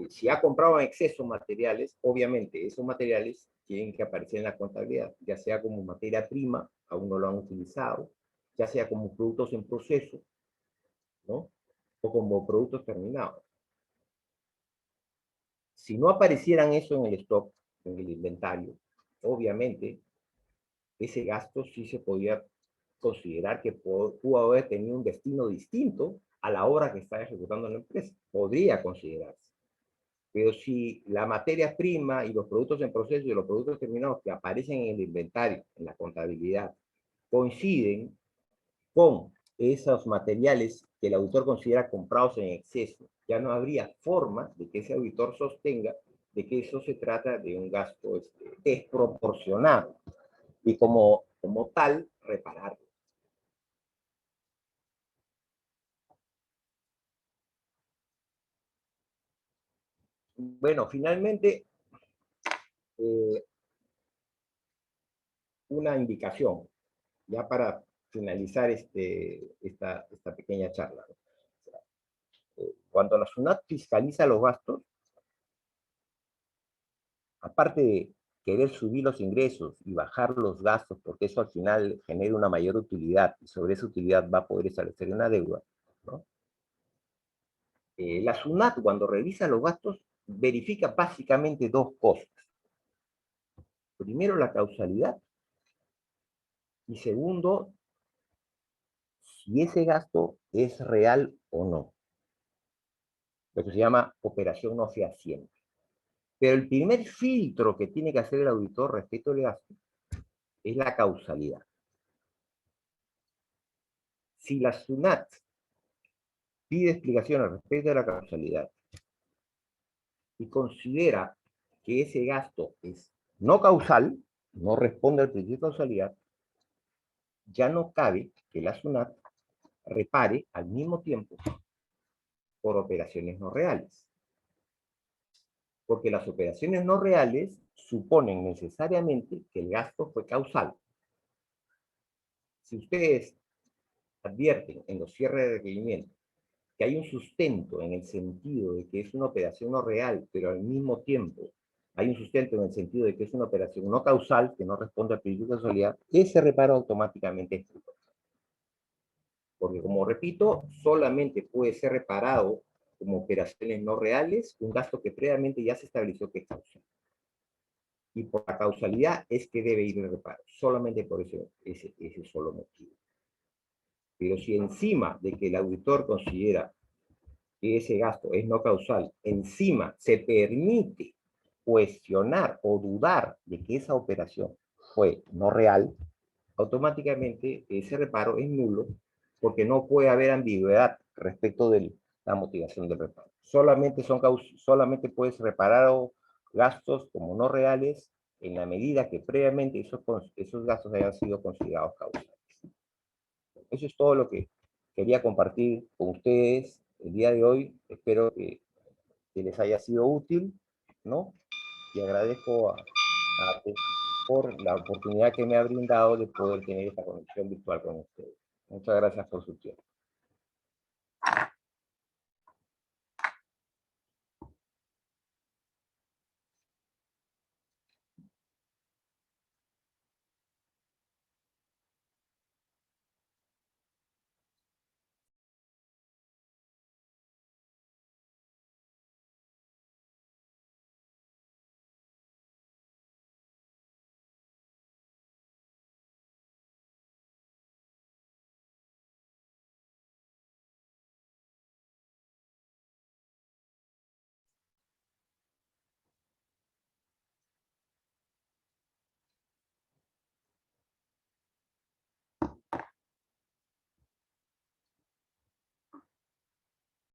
Si ha comprado en exceso materiales, obviamente esos materiales tienen que aparecer en la contabilidad, ya sea como materia prima, aún no lo han utilizado, ya sea como productos en proceso, ¿no? O como productos terminados. Si no aparecieran eso en el stock, en el inventario, obviamente ese gasto sí se podía considerar que pudo haber tenido un destino distinto a la obra que está ejecutando la empresa. Podría considerarse. Pero si la materia prima y los productos en proceso y los productos terminados que aparecen en el inventario, en la contabilidad, coinciden con esos materiales que el auditor considera comprados en exceso, ya no habría forma de que ese auditor sostenga de que eso se trata de un gasto desproporcionado y como tal repararlo. Bueno, finalmente, una indicación, ya para finalizar esta pequeña charla. Cuando la SUNAT fiscaliza los gastos, aparte de querer subir los ingresos y bajar los gastos, porque eso al final genera una mayor utilidad, y sobre esa utilidad va a poder establecer una deuda, ¿no? La SUNAT, cuando revisa los gastos, verifica básicamente dos cosas. Primero, la causalidad, y segundo, si ese gasto es real o no. Lo que se llama operación no fehaciente. Pero el primer filtro que tiene que hacer el auditor respecto al gasto es la causalidad. Si la SUNAT pide explicaciones respecto a la causalidad y considera que ese gasto es no causal, no responde al principio de causalidad, ya no cabe que la SUNAT repare al mismo tiempo por operaciones no reales. Porque las operaciones no reales suponen necesariamente que el gasto fue causal. Si ustedes advierten en los cierres de requerimiento que hay un sustento en el sentido de que es una operación no real, pero al mismo tiempo hay un sustento en el sentido de que es una operación no causal, que no responde al principio de causalidad, ese reparo automáticamente es fruto. Porque, como repito, solamente puede ser reparado como operaciones no reales un gasto que previamente ya se estableció que es causal. Y por la causalidad es que debe ir el reparo, solamente por ese solo motivo. Pero si encima de que el auditor considera que ese gasto es no causal, encima se permite cuestionar o dudar de que esa operación fue no real, automáticamente ese reparo es nulo porque no puede haber ambigüedad respecto de la motivación del reparo. Solamente puedes reparar gastos como no reales en la medida que previamente esos gastos hayan sido considerados causales. Eso es todo lo que quería compartir con ustedes el día de hoy. Espero que les haya sido útil, ¿no? Y agradezco a por la oportunidad que me ha brindado de poder tener esta conexión virtual con ustedes. Muchas gracias por su tiempo.